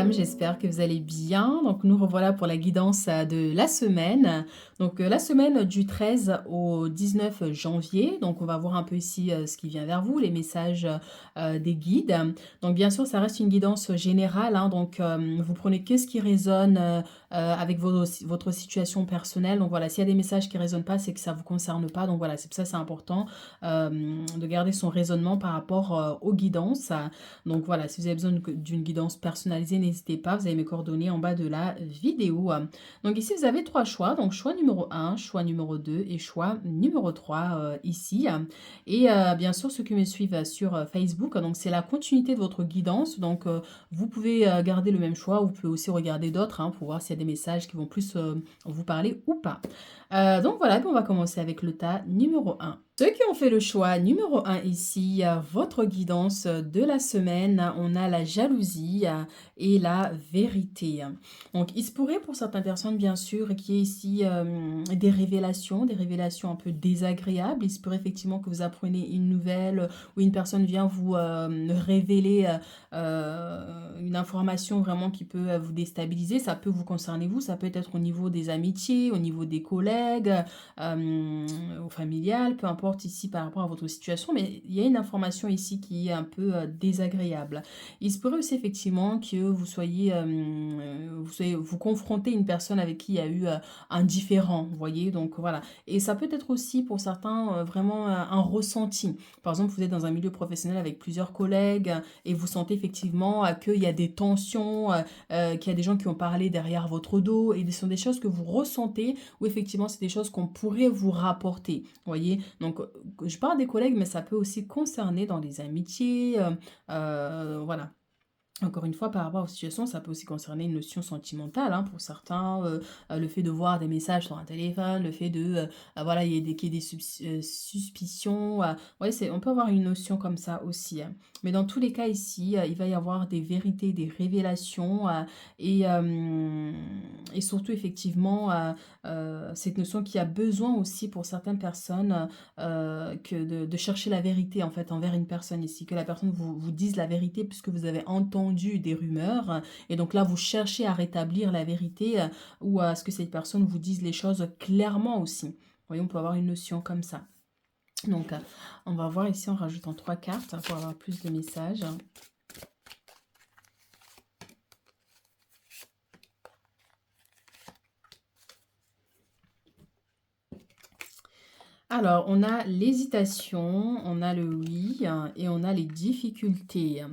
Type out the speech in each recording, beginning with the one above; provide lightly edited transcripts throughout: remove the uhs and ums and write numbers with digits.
mesdames, j'espère que vous allez bien. Donc nous revoilà pour la guidance de la semaine. Donc la semaine du 13 au 19 janvier. Donc on va voir un peu ici ce qui vient vers vous, les messages des guides. Donc bien sûr, ça reste une guidance générale, hein. Donc vous prenez que ce qui résonne avec votre situation personnelle. Donc voilà, s'il y a des messages qui ne résonnent pas, c'est que ça ne vous concerne pas. Donc voilà, c'est pour ça que c'est important de garder son raisonnement par rapport aux guidances. Donc voilà, si vous avez besoin d'une guidance personnalisée, n'hésitez pas, vous avez mes coordonnées en bas de la vidéo. Donc ici, vous avez trois choix. Donc choix numéro un, choix numéro 2 et choix numéro 3 ici. Et bien sûr, ceux qui me suivent sur Facebook, donc c'est la continuité de votre guidance. Donc vous pouvez garder le même choix, vous pouvez aussi regarder d'autres pour voir s'il y a des messages qui vont plus vous parler ou pas. Donc voilà, puis on va commencer avec le tas numéro un. Ceux qui ont fait le choix numéro un ici, votre guidance de la semaine, on a la jalousie et la vérité. Donc il se pourrait pour certaines personnes bien sûr qu'il y ait ici des révélations un peu désagréables. Il se pourrait effectivement que vous appreniez une nouvelle ou une personne vient vous révéler une information vraiment qui peut vous déstabiliser. Ça peut vous concerner vous, ça peut être au niveau des amitiés, au niveau des collègues, au familial, peu importe ici par rapport à votre situation, mais il y a une information ici qui est un peu désagréable. Il se pourrait aussi effectivement que vous confrontez une personne avec qui il y a eu un différend, vous voyez, donc voilà. Et ça peut être aussi pour certains vraiment un ressenti. Par exemple, vous êtes dans un milieu professionnel avec plusieurs collègues et vous sentez effectivement qu'il y a des tensions, qu'il y a des gens qui ont parlé derrière votre dos et ce sont des choses que vous ressentez ou effectivement c'est des choses qu'on pourrait vous rapporter. Vous voyez, donc je parle des collègues, mais ça peut aussi concerner dans les amitiés, voilà. Encore une fois, par rapport aux situations, ça peut aussi concerner une notion sentimentale pour certains, le fait de voir des messages sur un téléphone, le fait de, voilà, qu'il y ait des suspicions. Ouais, on peut avoir une notion comme ça aussi. Mais dans tous les cas ici, il va y avoir des vérités, des révélations et surtout effectivement cette notion qui a besoin aussi pour certaines personnes que de chercher la vérité en fait envers une personne ici, que la personne vous dise la vérité puisque vous avez entendu des rumeurs et donc là vous cherchez à rétablir la vérité ou à ce que cette personne vous dise les choses clairement aussi. Vous voyez, on peut avoir une notion comme ça. Donc on va voir ici en rajoutant trois cartes pour avoir plus de messages. Alors, on a l'hésitation, on a le oui et on a les difficultés.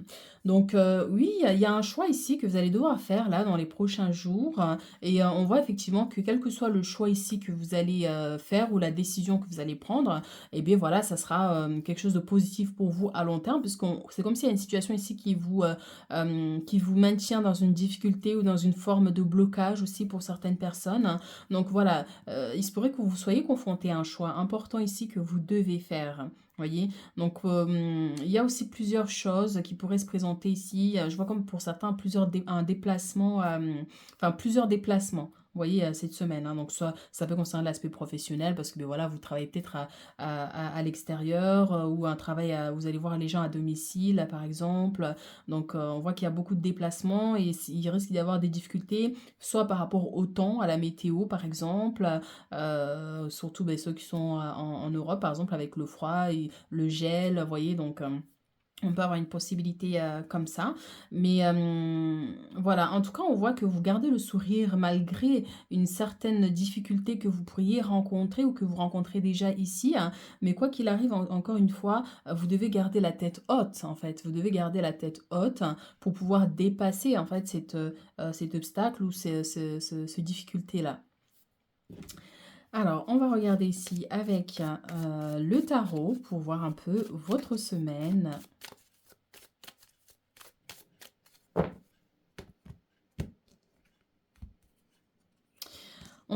Donc, oui, il y a un choix ici que vous allez devoir faire là dans les prochains jours. Et on voit effectivement que quel que soit le choix ici que vous allez faire ou la décision que vous allez prendre, eh bien voilà, ça sera quelque chose de positif pour vous à long terme, puisque c'est comme s'il y a une situation ici qui vous maintient dans une difficulté ou dans une forme de blocage aussi pour certaines personnes. Donc voilà, il se pourrait que vous soyez confronté à un choix important ici que vous devez faire. Voyez, donc il y a aussi plusieurs choses qui pourraient se présenter ici. Je vois comme pour certains un déplacement, enfin plusieurs déplacements. Vous voyez, cette semaine. Donc, soit ça peut concerner l'aspect professionnel parce que ben, voilà, vous travaillez peut-être à l'extérieur ou un travail, vous allez voir les gens à domicile, par exemple. Donc, on voit qu'il y a beaucoup de déplacements et il risque d'y avoir des difficultés soit par rapport au temps, à la météo par exemple, surtout ben, ceux qui sont en Europe par exemple avec le froid et le gel, vous voyez, donc on peut avoir une possibilité comme ça. Mais voilà, en tout cas, on voit que vous gardez le sourire malgré une certaine difficulté que vous pourriez rencontrer ou que vous rencontrez déjà ici. Mais quoi qu'il arrive, encore une fois, vous devez garder la tête haute, en fait. Vous devez garder la tête haute pour pouvoir dépasser, en fait, cet obstacle ou ce difficulté-là. Alors, on va regarder ici avec le tarot pour voir un peu votre semaine.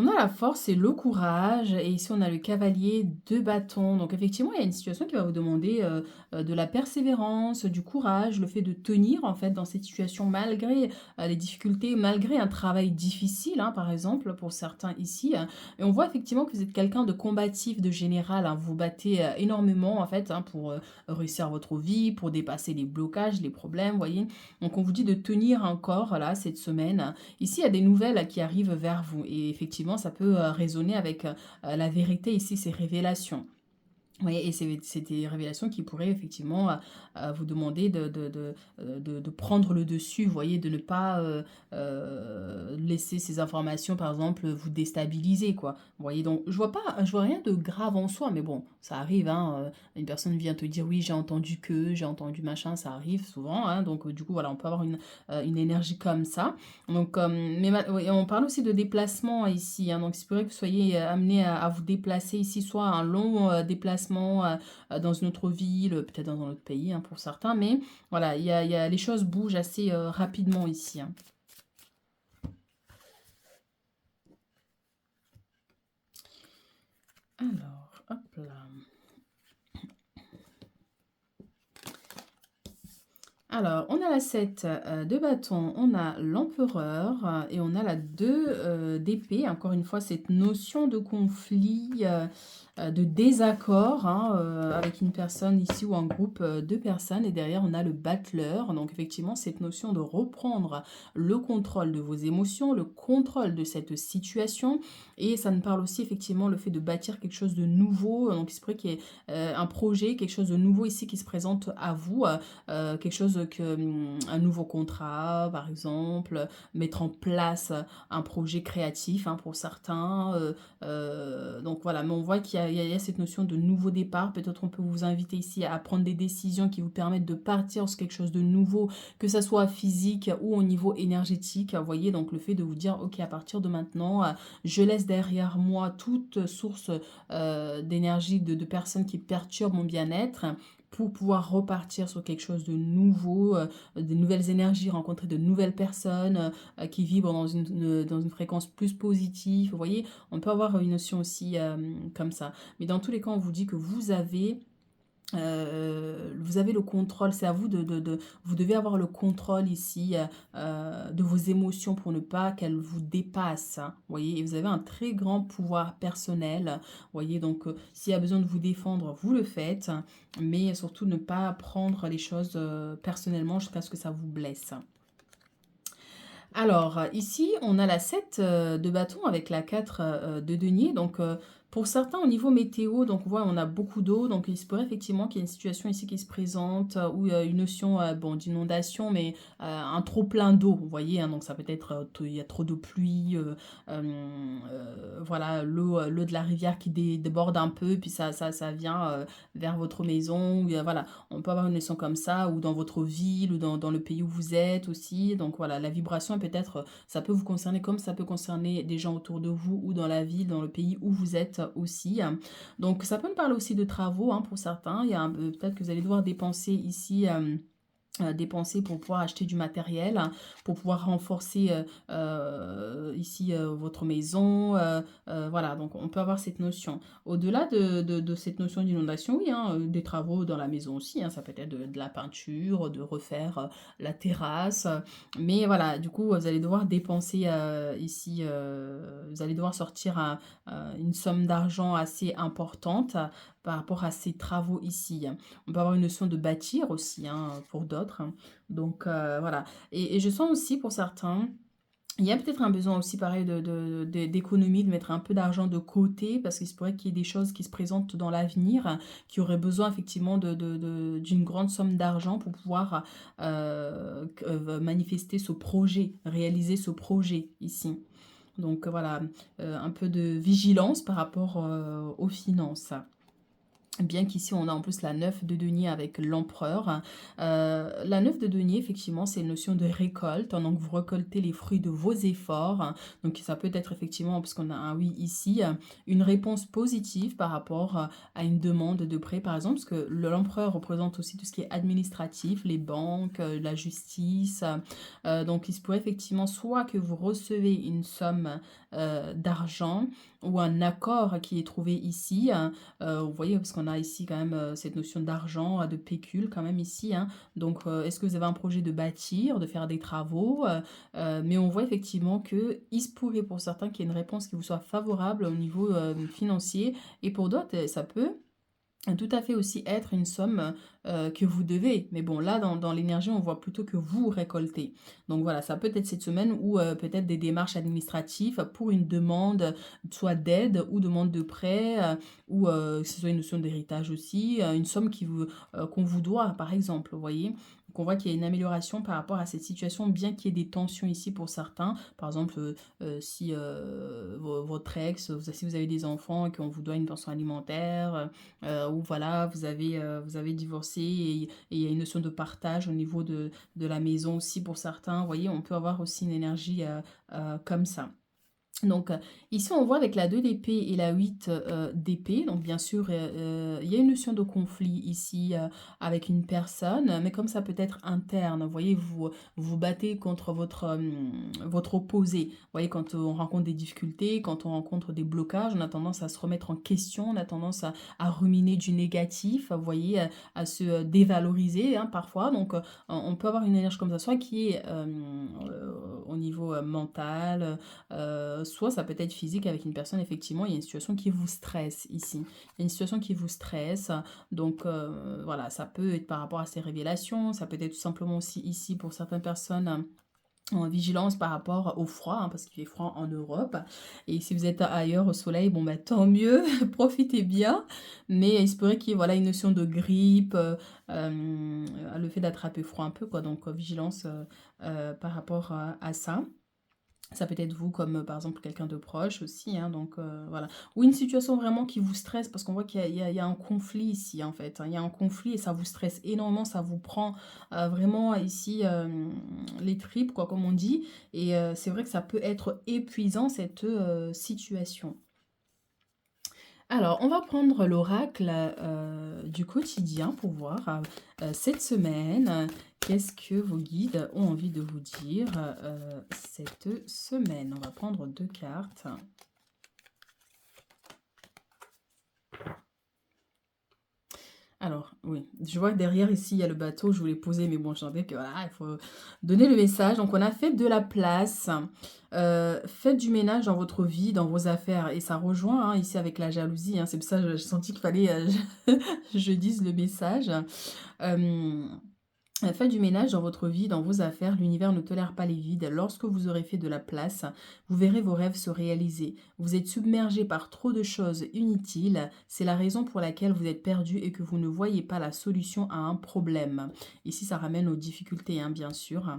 On a la force et le courage et ici on a le cavalier de bâton. Donc effectivement, il y a une situation qui va vous demander de la persévérance, du courage, le fait de tenir en fait dans cette situation malgré les difficultés, malgré un travail difficile, hein, par exemple pour certains ici. Et on voit effectivement que vous êtes quelqu'un de combatif, de général, hein. Vous vous battez énormément en fait, hein, pour réussir votre vie, pour dépasser les blocages, les problèmes, vous voyez. Donc on vous dit de tenir encore là cette semaine. Ici, il y a des nouvelles qui arrivent vers vous et effectivement, ça peut résonner avec la vérité ici, ces révélations. Oui, et c'est des révélations qui pourraient effectivement vous demander de prendre le dessus, vous voyez, de ne pas laisser ces informations, par exemple, vous déstabiliser, quoi. Vous voyez, donc je vois rien de grave en soi, mais bon, ça arrive, hein, une personne vient te dire, oui, j'ai entendu machin, ça arrive souvent, hein, donc du coup, voilà, on peut avoir une énergie comme ça. Donc, oui, on parle aussi de déplacement ici, hein, donc il se pourrait que vous soyez amené à vous déplacer ici, soit un long déplacement dans une autre ville, peut-être dans un autre pays, hein, pour certains, mais voilà, les choses bougent assez rapidement ici, hein. Alors, hop là. Alors, on a la 7 de bâton, on a l'empereur et on a la 2 d'épée. Encore une fois, cette notion de conflit, de désaccord, hein, avec une personne ici ou un groupe de personnes. Et derrière, on a le battleur. Donc, effectivement, cette notion de reprendre le contrôle de vos émotions, le contrôle de cette situation. Et ça nous parle aussi, effectivement, le fait de bâtir quelque chose de nouveau. Donc, il se pourrait qu'il y ait un projet, quelque chose de nouveau ici qui se présente à vous. Quelque chose que, un nouveau contrat, par exemple, mettre en place un projet créatif, hein, pour certains. Donc voilà, mais on voit qu'il y a cette notion de nouveau départ. Peut-être on peut vous inviter ici à prendre des décisions qui vous permettent de partir sur quelque chose de nouveau, que ça soit physique ou au niveau énergétique. Vous voyez, donc le fait de vous dire, ok, à partir de maintenant, je laisse derrière moi toute source d'énergie de personnes qui perturbent mon bien-être pour pouvoir repartir sur quelque chose de nouveau, de nouvelles énergies, rencontrer de nouvelles personnes qui vibrent dans une fréquence plus positive. Vous voyez, on peut avoir une notion aussi comme ça. Mais dans tous les cas, on vous dit que vous avez le contrôle, c'est à vous vous devez avoir le contrôle ici de vos émotions pour ne pas qu'elles vous dépassent, hein, vous voyez, et vous avez un très grand pouvoir personnel, vous voyez, donc s'il y a besoin de vous défendre, vous le faites, mais surtout ne pas prendre les choses personnellement jusqu'à ce que ça vous blesse. Alors, ici, on a la 7 de bâton avec la 4 de denier. Donc, pour certains, au niveau météo, donc on voit, on a beaucoup d'eau. Donc, il se pourrait effectivement qu'il y ait une situation ici qui se présente où une notion bon, d'inondation, mais un trop plein d'eau, vous voyez, hein. Donc, ça peut être, il y a trop de pluie, voilà, l'eau de la rivière qui déborde un peu, puis ça vient vers votre maison. Voilà, on peut avoir une notion comme ça, ou dans votre ville, ou dans le pays où vous êtes aussi. Donc voilà, la vibration peut-être, ça peut vous concerner comme ça peut concerner des gens autour de vous, ou dans la ville, dans le pays où vous êtes aussi. Donc ça peut me parler aussi de travaux, hein, pour certains. Il y a peut-être que vous allez devoir dépenser ici. Dépenser pour pouvoir acheter du matériel, hein, pour pouvoir renforcer ici votre maison. Voilà, donc on peut avoir cette notion. Au-delà de cette notion d'inondation, oui, hein, des travaux dans la maison aussi, hein, ça peut être de la peinture, de refaire la terrasse. Mais voilà, du coup, vous allez devoir dépenser ici, vous allez devoir sortir une somme d'argent assez importante par rapport à ces travaux ici. On peut avoir une notion de bâtir aussi, hein, pour d'autres. Donc voilà. Et je sens aussi pour certains, il y a peut-être un besoin aussi pareil d'économie, de mettre un peu d'argent de côté, parce qu'il se pourrait qu'il y ait des choses qui se présentent dans l'avenir, qui auraient besoin effectivement d'une grande somme d'argent pour pouvoir manifester ce projet, réaliser ce projet ici. Donc voilà, un peu de vigilance par rapport aux finances. Bien qu'ici, on a en plus la 9 de denier avec l'empereur. La 9 de denier, effectivement, c'est une notion de récolte. Donc, vous récoltez les fruits de vos efforts. Donc, ça peut être effectivement, parce qu'on a un oui ici, une réponse positive par rapport à une demande de prêt, par exemple, parce que l'empereur représente aussi tout ce qui est administratif, les banques, la justice. Donc, il se pourrait effectivement soit que vous recevez une somme d'argent ou un accord qui est trouvé ici. Vous voyez, parce qu'on a ici quand même cette notion d'argent, de pécule quand même ici, hein. Donc, est-ce que vous avez un projet de bâtir, de faire des travaux? Mais on voit effectivement que il se pourrait pour certains qu'il y ait une réponse qui vous soit favorable au niveau financier. Et pour d'autres, ça peut tout à fait aussi être une somme, que vous devez. Mais bon, là, dans l'énergie, on voit plutôt que vous récoltez. Donc voilà, ça peut être cette semaine ou peut-être des démarches administratives pour une demande, soit d'aide ou demande de prêt, ou que ce soit une notion d'héritage aussi, une somme qu'on vous doit, par exemple, vous voyez? Donc on voit qu'il y a une amélioration par rapport à cette situation, bien qu'il y ait des tensions ici pour certains. Par exemple, si, votre ex, si vous avez des enfants et qu'on vous doit une pension alimentaire, où voilà, vous avez divorcé et il y a une notion de partage au niveau de la maison aussi pour certains. Vous voyez, on peut avoir aussi une énergie comme ça. Donc, ici, on voit avec la 2 d'épée et la 8 d'épée. Donc, bien sûr, il y a une notion de conflit ici avec une personne, mais comme ça peut être interne, vous voyez, vous battez contre votre opposé. Vous voyez, quand on rencontre des difficultés, quand on rencontre des blocages, on a tendance à se remettre en question, on a tendance à ruminer du négatif, vous voyez, à se dévaloriser hein, parfois. Donc, on peut avoir une énergie comme ça, soit qui est au niveau mental, soit ça peut être physique avec une personne, effectivement, il y a une situation qui vous stresse ici. Il y a une situation qui vous stresse, donc voilà, ça peut être par rapport à ces révélations, ça peut être tout simplement aussi ici pour certaines personnes en vigilance par rapport au froid, hein, parce qu'il fait froid en Europe. Et si vous êtes ailleurs au soleil, bon bah tant mieux, profitez bien. Mais il se pourrait qu'il y ait voilà, une notion de grippe, le fait d'attraper froid un peu, quoi. Donc vigilance par rapport à ça. Ça peut être vous comme par exemple quelqu'un de proche aussi, hein, donc voilà. Ou une situation vraiment qui vous stresse parce qu'on voit qu'il y a, il y a un conflit ici en fait, hein. Il y a un conflit et ça vous stresse énormément, ça vous prend vraiment ici les tripes quoi comme on dit. Et c'est vrai que ça peut être épuisant cette situation. Alors, on va prendre l'oracle du quotidien pour voir cette semaine, qu'est-ce que vos guides ont envie de vous dire cette semaine. On va prendre deux cartes. Alors, oui, je vois que derrière ici, il y a le bateau, je voulais poser, mais bon, je sentais que voilà, il faut donner le message. Donc, on a fait de la place, faites du ménage dans votre vie, dans vos affaires, et ça rejoint hein, ici avec la jalousie, hein, c'est pour ça que j'ai senti qu'il fallait je dise le message. Euh, Faites du ménage dans votre vie, dans vos affaires, l'univers ne tolère pas les vides. Lorsque vous aurez fait de la place, vous verrez vos rêves se réaliser. Vous êtes submergé par trop de choses inutiles, c'est la raison pour laquelle vous êtes perdu et que vous ne voyez pas la solution à un problème. Ici, ça ramène aux difficultés, hein, bien sûr.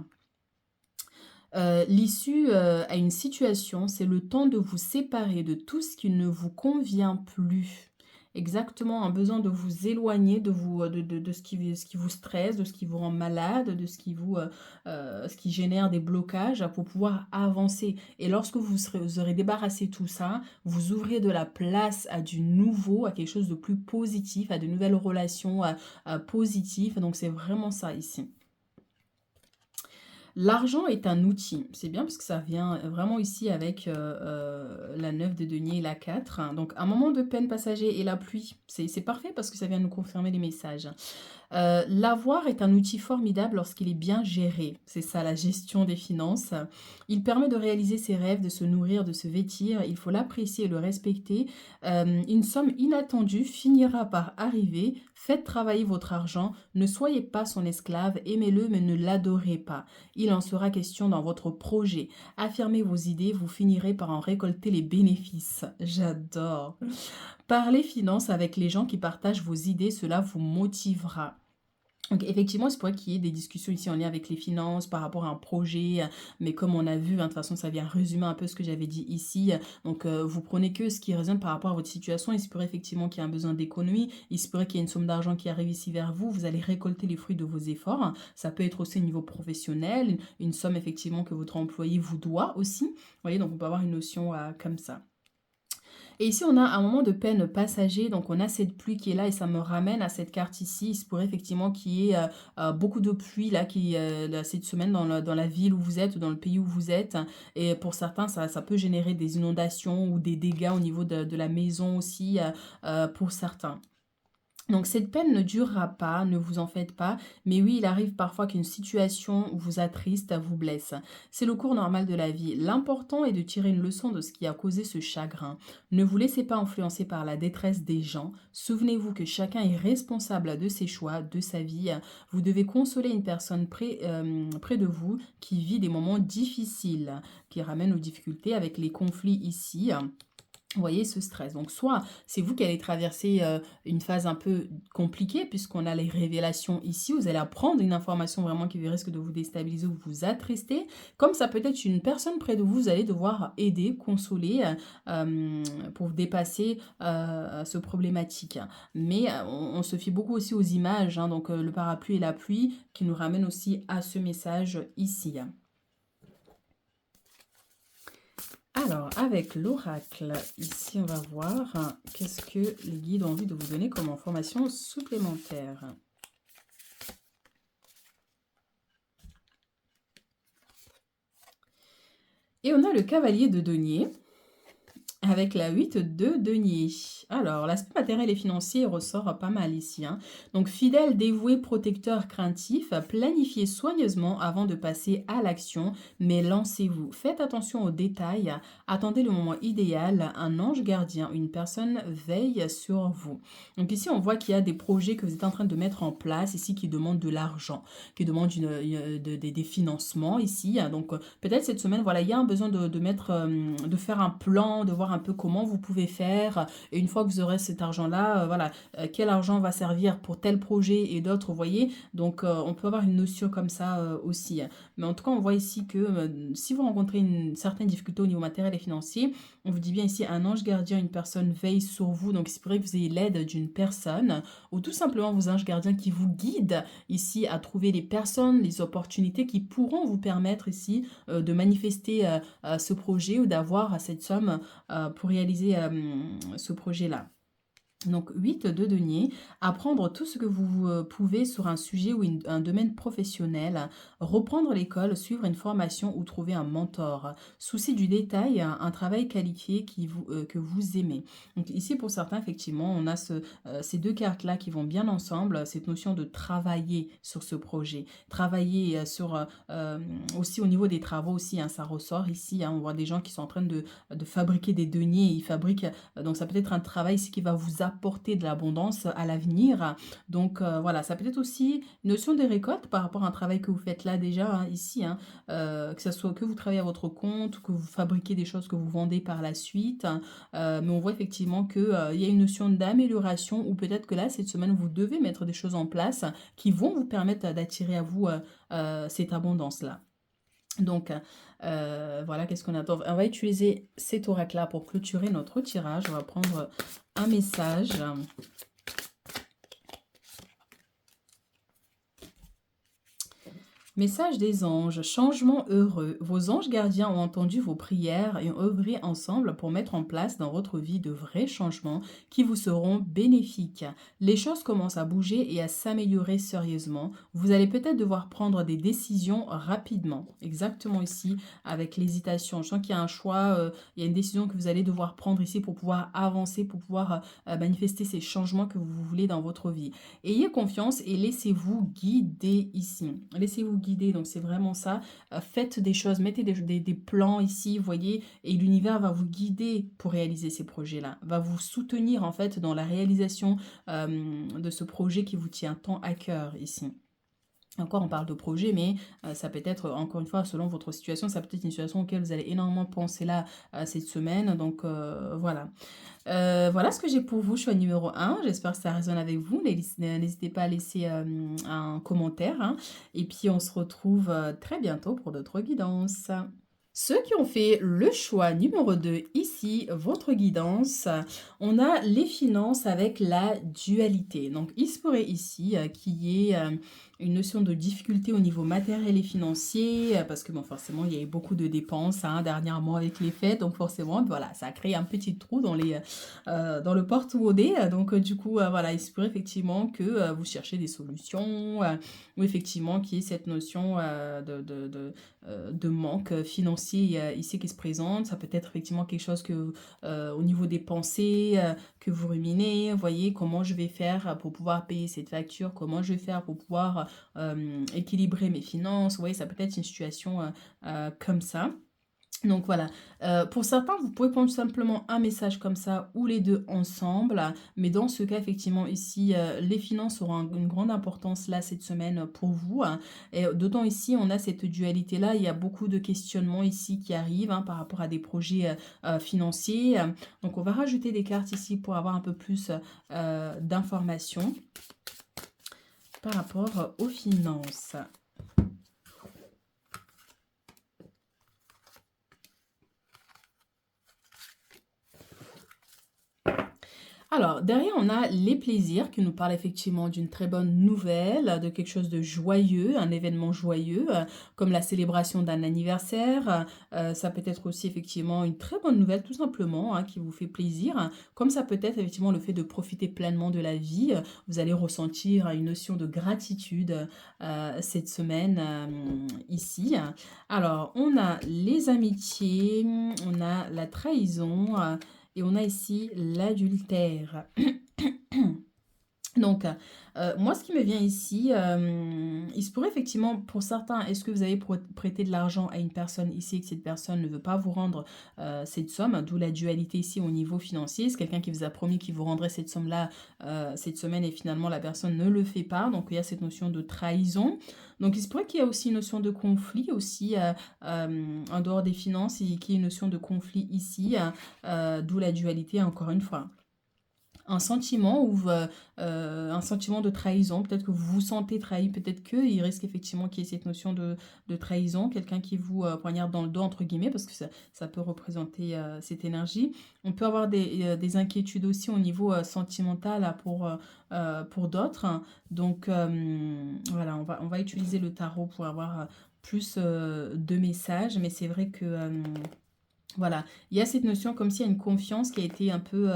L'issue à une situation, c'est le temps de vous séparer de tout ce qui ne vous convient plus. Exactement, un besoin de vous éloigner de ce qui vous stresse, de ce qui vous rend malade, de ce qui génère des blocages pour pouvoir avancer. Et lorsque vous aurez débarrassé tout ça, vous ouvrez de la place à du nouveau, à quelque chose de plus positif, à de nouvelles relations positives. Donc c'est vraiment ça ici. L'argent est un outil. C'est bien parce que ça vient vraiment ici avec la 9 de denier et la 4, hein. Donc, un moment de peine passager et la pluie, c'est parfait parce que ça vient nous confirmer les messages. L'avoir est un outil formidable lorsqu'il est bien géré. C'est ça, la gestion des finances. Il permet de réaliser ses rêves, de se nourrir, de se vêtir. Il faut l'apprécier et le respecter. Une somme inattendue finira par arriver. Faites travailler votre argent. Ne soyez pas son esclave. Aimez-le, mais ne l'adorez pas. Il en sera question dans votre projet. Affirmez vos idées. Vous finirez par en récolter les bénéfices. J'adore. Parlez finances avec les gens qui partagent vos idées. Cela vous motivera. Donc effectivement, il se pourrait qu'il y ait des discussions ici en lien avec les finances par rapport à un projet, mais comme on a vu, hein, de toute façon, ça vient résumer un peu ce que j'avais dit ici. Donc vous prenez que ce qui résonne par rapport à votre situation. Il se pourrait effectivement qu'il y ait un besoin d'économie, il se pourrait qu'il y ait une somme d'argent qui arrive ici vers vous, vous allez récolter les fruits de vos efforts. Ça peut être aussi au niveau professionnel, une somme effectivement que votre employé vous doit aussi. Vous voyez, donc on peut avoir une notion comme ça. Et ici, on a un moment de peine passager, donc on a cette pluie qui est là et ça me ramène à cette carte ici. Il se pourrait effectivement qu'il y ait beaucoup de pluie là, là, cette semaine dans la ville où vous êtes ou dans le pays où vous êtes. Et pour certains, ça peut générer des inondations ou des dégâts au niveau de la maison aussi pour certains. Donc cette peine ne durera pas, ne vous en faites pas, mais oui, il arrive parfois qu'une situation vous attriste, vous blesse. C'est le cours normal de la vie. L'important est de tirer une leçon de ce qui a causé ce chagrin. Ne vous laissez pas influencer par la détresse des gens. Souvenez-vous que chacun est responsable de ses choix, de sa vie. Vous devez consoler une personne près de vous qui vit des moments difficiles, qui ramènent aux difficultés avec les conflits ici. Vous voyez ce stress. Donc soit c'est vous qui allez traverser une phase un peu compliquée puisqu'on a les révélations ici. Vous allez apprendre une information vraiment qui risque de vous déstabiliser ou vous attrister. Comme ça peut être une personne près de vous, vous allez devoir aider, consoler pour dépasser ce problématique. Mais on se fie beaucoup aussi aux images, hein, donc le parapluie et la pluie qui nous ramènent aussi à ce message ici. Alors, avec l'oracle, ici, on va voir qu'est-ce que les guides ont envie de vous donner comme information supplémentaire. Et on a le cavalier de denier avec la 8 de denier. Alors, l'aspect matériel et financier ressort pas mal ici, hein. Donc, fidèle, dévoué, protecteur, craintif, planifiez soigneusement avant de passer à l'action, mais lancez-vous. Faites attention aux détails, attendez le moment idéal, un ange gardien, une personne veille sur vous. Donc ici, on voit qu'il y a des projets que vous êtes en train de mettre en place ici qui demandent de l'argent, qui demandent des financements ici. Donc, peut-être cette semaine, voilà, il y a un besoin de faire un plan, de voir un peu comment vous pouvez faire. Et une fois que vous aurez cet argent-là, voilà, quel argent va servir pour tel projet et d'autres, vous voyez. Donc, on peut avoir une notion comme ça aussi. Mais en tout cas, on voit ici que si vous rencontrez une certaine difficulté au niveau matériel et financier, on vous dit bien ici un ange gardien, une personne veille sur vous. Donc, il pourrait que vous ayez l'aide d'une personne ou tout simplement vos anges gardiens qui vous guident ici à trouver les personnes, les opportunités qui pourront vous permettre ici de manifester ce projet ou d'avoir cette somme pour réaliser ce projet-là. Donc 8 de denier, apprendre tout ce que vous pouvez sur un sujet ou un domaine professionnel, reprendre l'école, suivre une formation ou trouver un mentor. Souci du détail, un travail qualifié que vous aimez. Donc ici pour certains effectivement on a ces deux cartes-là qui vont bien ensemble, cette notion de travailler sur ce projet, travailler sur aussi au niveau des travaux aussi, hein, ça ressort ici, hein, on voit des gens qui sont en train de fabriquer des deniers, ils fabriquent, donc ça peut être un travail ici qui va vous apporter de l'abondance à l'avenir. Donc voilà, ça peut être aussi une notion de récolte par rapport à un travail que vous faites là déjà, hein, ici, hein, que ce soit que vous travaillez à votre compte, que vous fabriquez des choses que vous vendez par la suite. Mais on voit effectivement qu'il y a une notion d'amélioration ou peut-être que là, cette semaine, vous devez mettre des choses en place qui vont vous permettre d'attirer à vous cette abondance-là. Donc, voilà, qu'est-ce qu'on attend? On va utiliser cet oracle-là pour clôturer notre tirage. On va prendre un message. Message des anges, changement heureux. Vos anges gardiens ont entendu vos prières et ont œuvré ensemble pour mettre en place dans votre vie de vrais changements qui vous seront bénéfiques. Les choses commencent à bouger et à s'améliorer sérieusement. Vous allez peut-être devoir prendre des décisions rapidement. Exactement ici, avec l'hésitation. Je sens qu'il y a un choix, il y a une décision que vous allez devoir prendre ici pour pouvoir avancer, pour pouvoir manifester ces changements que vous voulez dans votre vie. Ayez confiance et laissez-vous guider ici. Laissez-vous guider, donc c'est vraiment ça. Faites des choses, mettez des plans ici, vous voyez, et l'univers va vous guider pour réaliser ces projets-là, va vous soutenir en fait dans la réalisation de ce projet qui vous tient tant à cœur ici. Encore, on parle de projet, mais ça peut être, encore une fois, selon votre situation, ça peut être une situation auquel vous allez énormément penser là, cette semaine. Donc, voilà. Voilà ce que j'ai pour vous, choix numéro un. J'espère que ça résonne avec vous. N'hésitez pas à laisser un commentaire, hein. Et puis, on se retrouve très bientôt pour d'autres guidances. Ceux qui ont fait le choix numéro 2 ici, votre guidance, on a les finances avec la dualité. Donc, il se pourrait ici qu'il y ait une notion de difficulté au niveau matériel et financier, parce que bon, forcément, il y a eu beaucoup de dépenses hein, dernièrement avec les fêtes. Donc, forcément, voilà, ça a créé un petit trou dans le porte-monnaie. Donc, du coup, voilà, il se pourrait effectivement que vous cherchez des solutions, ou effectivement qu'il y ait cette notion de manque financier ici qui se présente. Ça peut être effectivement quelque chose que au niveau des pensées que vous ruminez, vous voyez comment je vais faire pour pouvoir payer cette facture, comment je vais faire pour pouvoir équilibrer mes finances. Vous voyez, ça peut être une situation comme ça. Donc voilà, pour certains, vous pouvez prendre simplement un message comme ça ou les 2 ensemble, mais dans ce cas, effectivement, ici, les finances auront une grande importance là cette semaine pour vous, hein. Et d'autant ici, on a cette dualité-là, il y a beaucoup de questionnements ici qui arrivent hein, par rapport à des projets financiers. Donc on va rajouter des cartes ici pour avoir un peu plus d'informations par rapport aux finances. Alors, derrière, on a les plaisirs qui nous parlent effectivement d'une très bonne nouvelle, de quelque chose de joyeux, un événement joyeux, comme la célébration d'un anniversaire. Ça peut être aussi effectivement une très bonne nouvelle, tout simplement, hein, qui vous fait plaisir, hein. Comme ça peut être effectivement le fait de profiter pleinement de la vie. Vous allez ressentir une notion de gratitude cette semaine ici. Alors, on a les amitiés, on a la trahison. Et on a ici l'adultère. Donc, moi, ce qui me vient ici, il se pourrait effectivement, pour certains, est-ce que vous avez prêté de l'argent à une personne ici et que cette personne ne veut pas vous rendre cette somme, d'où la dualité ici au niveau financier. C'est quelqu'un qui vous a promis qu'il vous rendrait cette somme-là cette semaine et finalement la personne ne le fait pas. Donc, il y a cette notion de trahison. Donc, il se pourrait qu'il y ait aussi une notion de conflit aussi en dehors des finances et qu'il y ait une notion de conflit ici, d'où la dualité encore une fois un sentiment ou un sentiment de trahison. Peut-être que vous vous sentez trahi, peut-être qu'il risque effectivement qu'il y ait cette notion de trahison, quelqu'un qui vous poignarde dans le dos, entre guillemets, parce que ça peut représenter cette énergie. On peut avoir des inquiétudes aussi au niveau sentimental pour d'autres, hein. Donc voilà, on va utiliser le tarot pour avoir plus de messages, mais c'est vrai que voilà, il y a cette notion comme s'il y a une confiance qui a été un peu...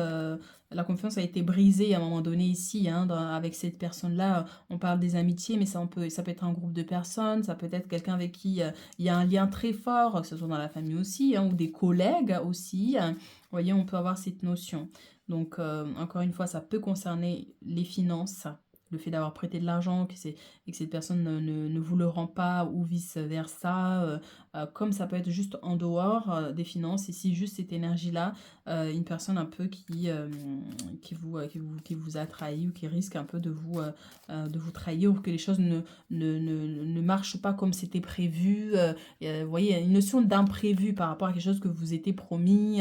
la confiance a été brisée à un moment donné ici, hein, avec cette personne-là. On parle des amitiés, mais ça peut être un groupe de personnes, ça peut être quelqu'un avec qui il y a un lien très fort, que ce soit dans la famille aussi, hein, ou des collègues aussi, hein. Vous voyez, on peut avoir cette notion. Donc, encore une fois, ça peut concerner les finances, le fait d'avoir prêté de l'argent, et que cette personne ne vous le rend pas, ou vice-versa. Comme ça peut être juste en dehors des finances, ici juste cette énergie-là, une personne un peu qui vous a trahi ou qui risque un peu de vous trahir ou que les choses ne marchent pas comme c'était prévu. Vous voyez, il y a une notion d'imprévu par rapport à quelque chose que vous étiez promis.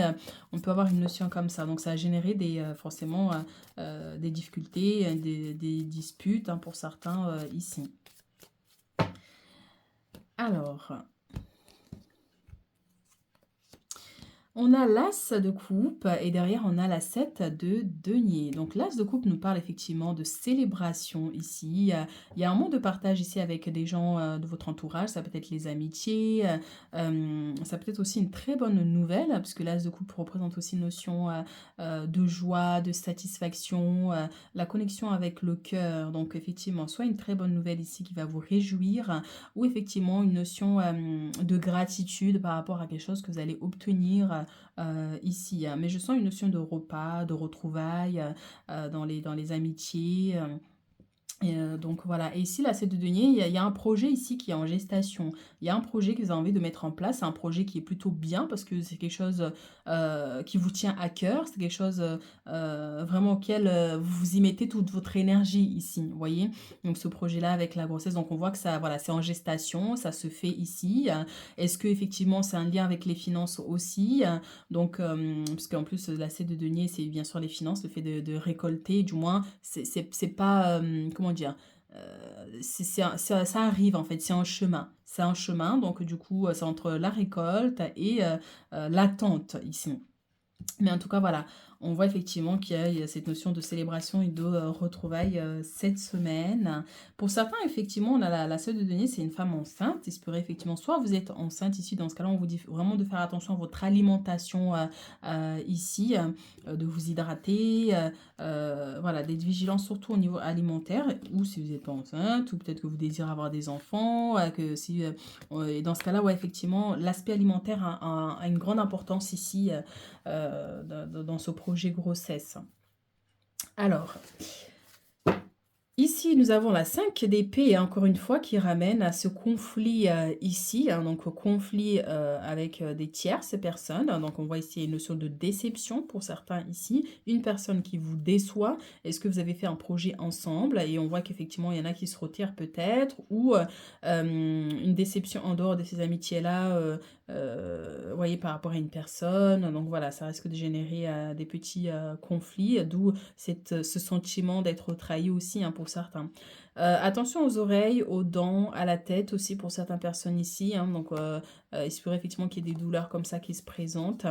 On peut avoir une notion comme ça. Donc ça a généré forcément des difficultés, des disputes hein, pour certains ici. Alors, on a l'as de coupe et derrière on a la 7 de denier. Donc l'as de coupe nous parle effectivement de célébration ici. Il y a un moment de partage ici avec des gens de votre entourage. Ça peut être les amitiés. Ça peut être aussi une très bonne nouvelle puisque l'as de coupe représente aussi une notion de joie, de satisfaction, la connexion avec le cœur. Donc effectivement, soit une très bonne nouvelle ici qui va vous réjouir ou effectivement une notion de gratitude par rapport à quelque chose que vous allez obtenir ici, hein. Mais je sens une notion de repas, de retrouvailles dans les amitiés. Et donc voilà. Et ici, là, c'est de denier, il y a un projet ici qui est en gestation. Il y a un projet que vous avez envie de mettre en place. C'est un projet qui est plutôt bien parce que c'est quelque chose qui vous tient à cœur. C'est quelque chose vraiment auquel vous y mettez toute votre énergie ici. Vous voyez? Donc ce projet-là avec la grossesse, donc on voit que ça, voilà, c'est en gestation, ça se fait ici. Est-ce que effectivement c'est un lien avec les finances aussi? Donc, parce qu'en plus, l'assiette de denier, c'est bien sûr les finances, le fait de récolter, du moins, c'est pas, comment dire? Ça arrive en fait, c'est un chemin. C'est un chemin, donc du coup, c'est entre la récolte et l'attente ici. Mais en tout cas, voilà, on voit effectivement qu'il y a cette notion de célébration et de retrouvailles cette semaine. Pour certains, effectivement, on a la sœur de denier, c'est une femme enceinte. Il se pourrait effectivement, soit vous êtes enceinte ici, dans ce cas-là, on vous dit vraiment de faire attention à votre alimentation ici, de vous hydrater, voilà, d'être vigilant surtout au niveau alimentaire, ou si vous n'êtes pas enceinte, ou peut-être que vous désirez avoir des enfants, que si, et dans ce cas-là, ouais, effectivement, l'aspect alimentaire a une grande importance ici dans ce projet grossesse. Alors, ici, nous avons la 5 d'épée et encore une fois qui ramène à ce conflit ici, hein, donc au conflit avec des tierces personnes. Donc on voit ici une notion de déception pour certains ici, une personne qui vous déçoit. Est-ce que vous avez fait un projet ensemble? Et on voit qu'effectivement il y en a qui se retirent peut-être, ou une déception en dehors de ces amitiés-là, vous voyez, par rapport à une personne. Donc voilà, ça risque de générer des petits conflits, d'où ce sentiment d'être trahi aussi, hein, pour certains. Attention aux oreilles, aux dents, à la tête aussi pour certaines personnes ici, hein. Donc il se pourrait effectivement qu'il y ait des douleurs comme ça qui se présentent.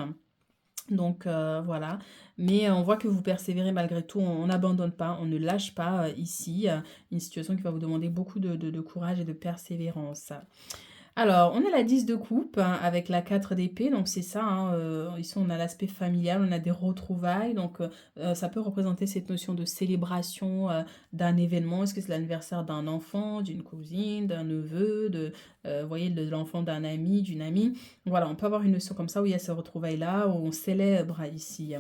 Donc voilà, mais on voit que vous persévérez malgré tout, on n'abandonne pas, on ne lâche pas ici. Une situation qui va vous demander beaucoup de courage et de persévérance. Alors, on a la 10 de coupe, hein, avec la 4 d'épée, donc c'est ça, hein, ici on a l'aspect familial, on a des retrouvailles, donc ça peut représenter cette notion de célébration d'un événement. Est-ce que c'est l'anniversaire d'un enfant, d'une cousine, d'un neveu, vous voyez, de l'enfant d'un ami, d'une amie. Voilà, on peut avoir une notion comme ça où il y a ces retrouvailles-là, où on célèbre ici.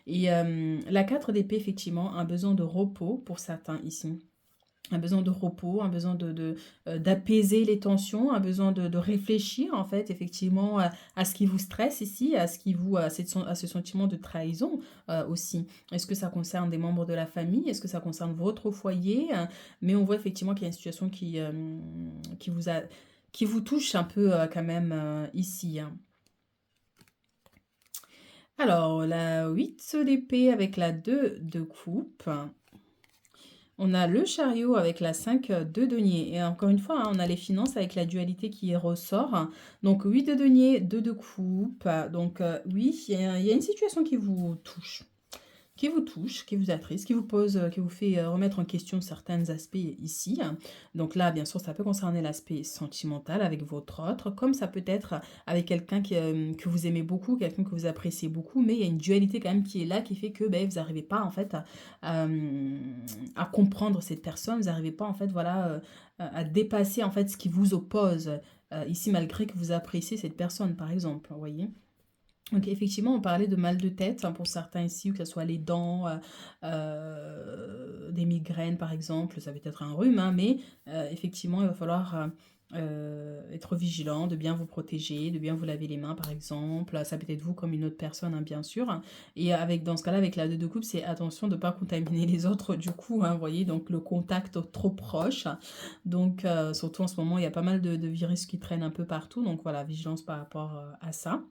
Et la 4 d'épée, effectivement, un besoin de repos pour certains ici. Un besoin de repos, un besoin d'apaiser les tensions, un besoin de réfléchir en fait effectivement à ce qui vous stresse ici, à ce qui vous à ce sentiment de trahison aussi. Est-ce que ça concerne des membres de la famille? Est-ce que ça concerne votre foyer? Mais on voit effectivement qu'il y a une situation qui vous a qui vous touche un peu quand même ici, hein. Alors, la 8 d'épée avec la 2 de coupe. On a le chariot avec la 5 de denier. Et encore une fois, hein, on a les finances avec la dualité qui ressort. Donc 8 de denier, 2 de coupe. Donc oui, il y a une situation qui vous attriste, qui vous pose, qui vous fait remettre en question certains aspects ici. Donc là, bien sûr, ça peut concerner l'aspect sentimental avec votre autre, comme ça peut être avec quelqu'un que vous aimez beaucoup, quelqu'un que vous appréciez beaucoup, mais il y a une dualité quand même qui est là, qui fait que ben, vous n'arrivez pas en fait à comprendre cette personne, vous n'arrivez pas en fait, voilà, à dépasser en fait ce qui vous oppose ici, malgré que vous appréciez cette personne, par exemple, vous voyez. Donc effectivement, on parlait de mal de tête, hein, pour certains ici, que ce soit les dents, des migraines par exemple, ça peut être un rhume, hein, mais effectivement, il va falloir être vigilant, de bien vous protéger, de bien vous laver les mains par exemple. Ça peut être vous comme une autre personne, hein, bien sûr. Et avec, dans ce cas-là, avec la 2 de coupe, c'est attention de ne pas contaminer les autres du coup, hein, vous voyez, donc le contact trop proche. Donc surtout en ce moment, il y a pas mal de virus qui traînent un peu partout, donc voilà, vigilance par rapport à ça.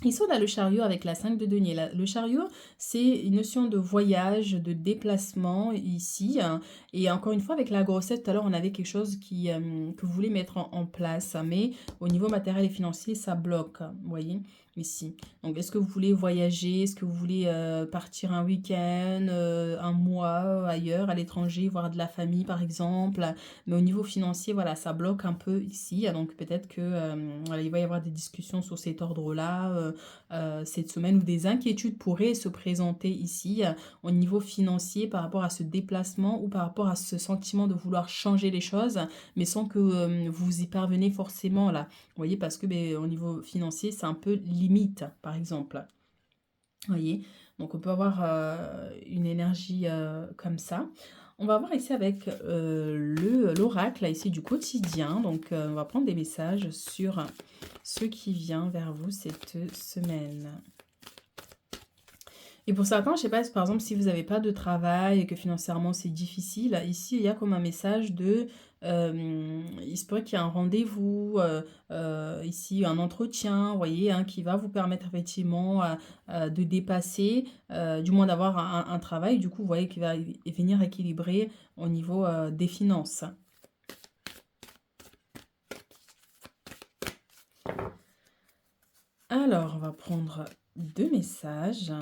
Ici, on a le chariot avec la 5 de denier. Le chariot, c'est une notion de voyage, de déplacement ici, hein. Et encore une fois, avec la grossette, tout à l'heure, on avait quelque chose que vous voulez mettre en place, hein, mais au niveau matériel et financier, ça bloque, hein, vous voyez, ici. Donc, est-ce que vous voulez voyager? Est-ce que vous voulez partir un week-end, un mois ailleurs, à l'étranger, voir de la famille, par exemple? Mais au niveau financier, voilà, ça bloque un peu ici. Donc peut-être que voilà, il va y avoir des discussions sur cet ordre-là cette semaine, ou des inquiétudes pourraient se présenter ici au niveau financier par rapport à ce déplacement ou par rapport à ce sentiment de vouloir changer les choses, mais sans que vous y parvenez forcément là. Vous voyez, parce que ben, au niveau financier, c'est un peu limite, par exemple. Vous voyez, donc on peut avoir une énergie comme ça. On va voir ici avec l'oracle, là, ici, du quotidien. Donc, on va prendre des messages sur ce qui vient vers vous cette semaine. Et pour certains, je sais pas, par exemple, si vous n'avez pas de travail et que financièrement c'est difficile, ici il y a comme un message de, il se pourrait qu'il y ait un rendez-vous, ici un entretien, vous voyez, hein, qui va vous permettre effectivement de dépasser, du moins d'avoir un travail, du coup, vous voyez, qui va venir équilibrer au niveau des finances. Alors, on va prendre deux messages.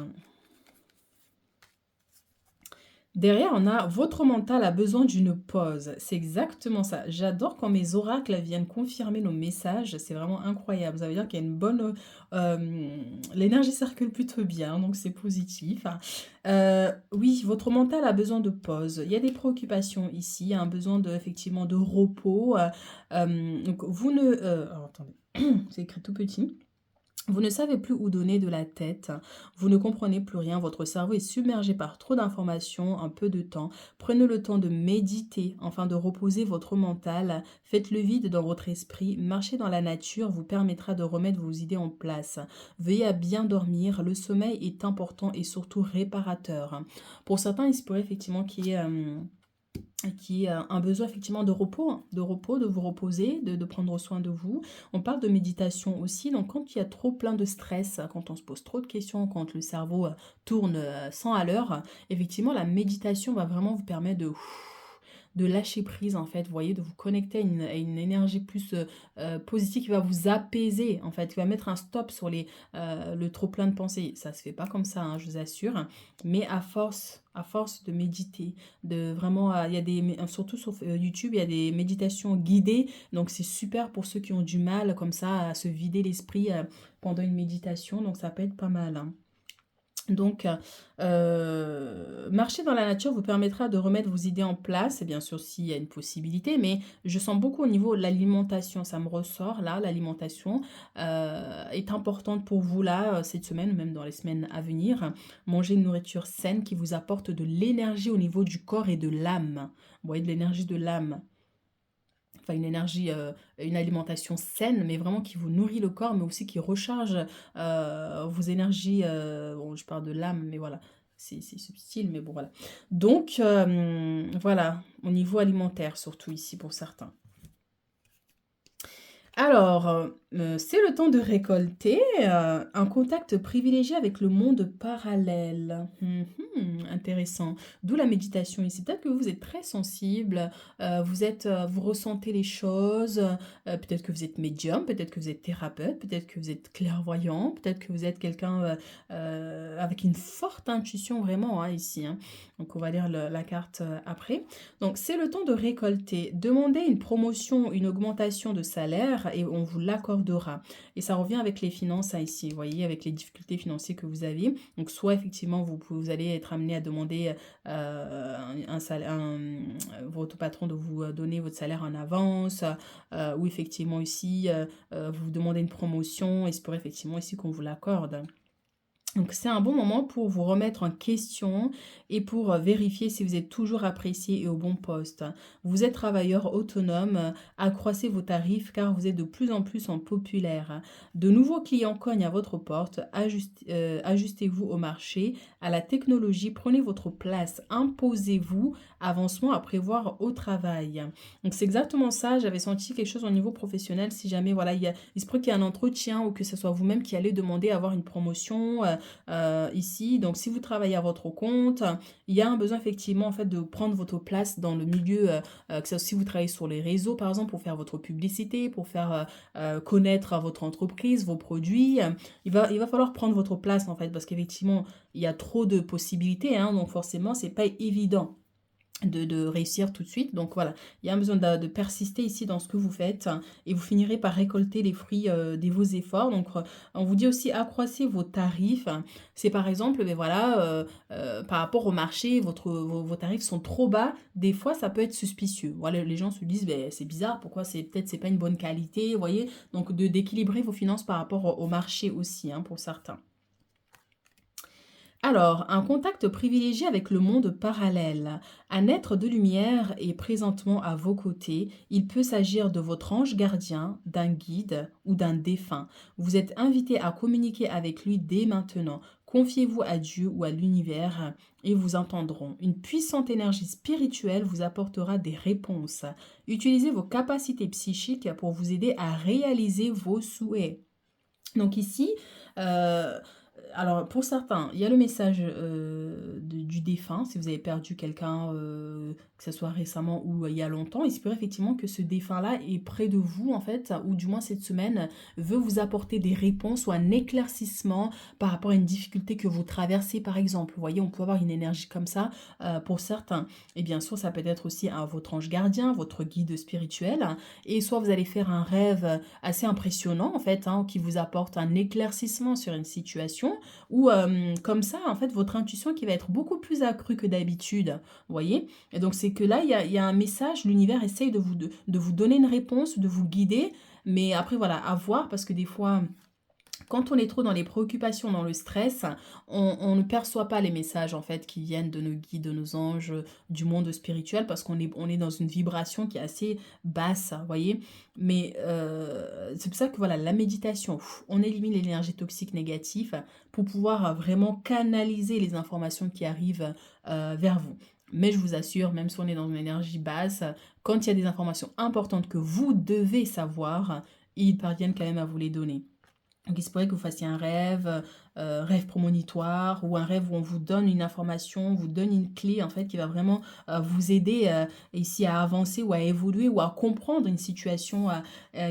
Derrière, on a votre mental a besoin d'une pause. C'est exactement ça. J'adore quand mes oracles viennent confirmer nos messages. C'est vraiment incroyable. Ça veut dire qu'il y a une bonne... l'énergie circule plutôt bien, donc c'est positif. Oui, votre mental a besoin de pause. Il y a des préoccupations ici, un besoin de, effectivement de repos. Donc vous ne... alors, attendez, c'est écrit tout petit. Vous ne savez plus où donner de la tête, vous ne comprenez plus rien, votre cerveau est submergé par trop d'informations, un peu de temps. Prenez le temps de méditer, enfin de reposer votre mental, faites le vide dans votre esprit, marcher dans la nature vous permettra de remettre vos idées en place. Veuillez à bien dormir, le sommeil est important et surtout réparateur. Pour certains, il se pourrait effectivement qu'il y ait... un besoin effectivement de repos, de vous reposer, de prendre soin de vous. On parle de méditation aussi, donc quand il y a trop plein de stress, quand on se pose trop de questions, quand le cerveau tourne 100 à l'heure, effectivement la méditation va vraiment vous permettre de lâcher prise en fait, vous voyez, de vous connecter à une énergie plus positive qui va vous apaiser en fait, qui va mettre un stop sur le trop plein de pensées. Ça se fait pas comme ça, hein, je vous assure, mais à force de méditer, de vraiment, il y a surtout sur YouTube, il y a des méditations guidées, donc c'est super pour ceux qui ont du mal comme ça à se vider l'esprit pendant une méditation, donc ça peut être pas mal, hein. Donc, marcher dans la nature vous permettra de remettre vos idées en place, et bien sûr s'il y a une possibilité, mais je sens beaucoup au niveau de l'alimentation, ça me ressort là, l'alimentation est importante pour vous là, cette semaine, ou même dans les semaines à venir. Manger une nourriture saine qui vous apporte de l'énergie au niveau du corps et de l'âme. Vous voyez, de l'énergie de l'âme. Enfin, une énergie, une alimentation saine, mais vraiment qui vous nourrit le corps, mais aussi qui recharge vos énergies. Bon, je parle de l'âme, mais voilà, c'est subtil, mais bon, voilà. Donc, voilà, au niveau alimentaire, surtout ici pour certains. Alors, c'est le temps de récolter, un contact privilégié avec le monde parallèle. Intéressant. D'où la méditation ici. Peut-être que vous êtes très sensible, vous ressentez les choses, peut-être que vous êtes médium, peut-être que vous êtes thérapeute, peut-être que vous êtes clairvoyant, peut-être que vous êtes quelqu'un, avec une forte intuition vraiment, hein, ici, hein. Donc on va lire la carte, après. Donc, c'est le temps de récolter. Demandez une promotion, une augmentation de salaire et on vous l'accordera. Et ça revient avec les finances, hein, ici, vous voyez, avec les difficultés financières que vous avez. Donc, soit effectivement, vous allez être amené à demander un salaire, votre patron de vous donner votre salaire en avance, ou effectivement ici, vous demandez une promotion et c'est pour effectivement ici qu'on vous l'accorde. Donc c'est un bon moment pour vous remettre en question et pour vérifier si vous êtes toujours apprécié et au bon poste. Vous êtes travailleur autonome, accroissez vos tarifs car vous êtes de plus en plus en populaire. De nouveaux clients cognent à votre porte, ajustez-vous au marché, à la technologie, prenez votre place, imposez-vous, avancement à prévoir au travail. Donc c'est exactement ça, j'avais senti quelque chose au niveau professionnel, si jamais voilà, il se peut qu'il y ait un entretien ou que ce soit vous-même qui allez demander à avoir une promotion, ici. Donc, si vous travaillez à votre compte, il y a un besoin effectivement en fait de prendre votre place dans le milieu, que ça, si vous travaillez sur les réseaux par exemple pour faire votre publicité, pour faire connaître votre entreprise, vos produits, il va falloir prendre votre place en fait parce qu'effectivement il y a trop de possibilités, hein, donc forcément c'est pas évident de réussir tout de suite. Donc voilà, il y a un besoin de persister ici dans ce que vous faites et vous finirez par récolter les fruits de vos efforts. Donc on vous dit aussi accroissez vos tarifs. C'est par exemple, mais voilà, par rapport au marché, vos tarifs sont trop bas. Des fois, ça peut être suspicieux. Voilà, les gens se disent, ben, c'est bizarre, pourquoi peut-être c'est pas une bonne qualité, vous voyez. Donc d'équilibrer vos finances par rapport au marché aussi, hein, pour certains. Alors, un contact privilégié avec le monde parallèle. Un être de lumière est présentement à vos côtés. Il peut s'agir de votre ange gardien, d'un guide ou d'un défunt. Vous êtes invité à communiquer avec lui dès maintenant. Confiez-vous à Dieu ou à l'univers et vous entendront. Une puissante énergie spirituelle vous apportera des réponses. Utilisez vos capacités psychiques pour vous aider à réaliser vos souhaits. Donc ici, heu, alors pour certains, il y a le message, du défunt, si vous avez perdu quelqu'un, que ce soit récemment ou il y a longtemps, il se peut effectivement que ce défunt-là est près de vous en fait, ou du moins cette semaine, veut vous apporter des réponses ou un éclaircissement par rapport à une difficulté que vous traversez par exemple. Vous voyez, on peut avoir une énergie comme ça, pour certains et bien sûr, ça peut être aussi un votre ange gardien, votre guide spirituel et soit vous allez faire un rêve, assez impressionnant en fait, hein, qui vous apporte un éclaircissement sur une situation ou comme ça, en fait, votre intuition qui va être beaucoup plus accrue que d'habitude, vous voyez? Et donc c'est que là, il y a un message, l'univers essaye de vous donner une réponse, de vous guider, mais après voilà, à voir parce que des fois quand on est trop dans les préoccupations, dans le stress, on ne perçoit pas les messages en fait qui viennent de nos guides, de nos anges, du monde spirituel parce qu'on est dans une vibration qui est assez basse, vous voyez? Mais c'est pour ça que voilà, la méditation, on élimine l'énergie toxique négative pour pouvoir vraiment canaliser les informations qui arrivent vers vous. Mais je vous assure, même si on est dans une énergie basse, quand il y a des informations importantes que vous devez savoir, ils parviennent quand même à vous les donner. Donc il se pourrait que vous fassiez un rêve, rêve prémonitoire ou un rêve où on vous donne une information, on vous donne une clé en fait qui va vraiment, vous aider, ici à avancer ou à évoluer ou à comprendre une situation,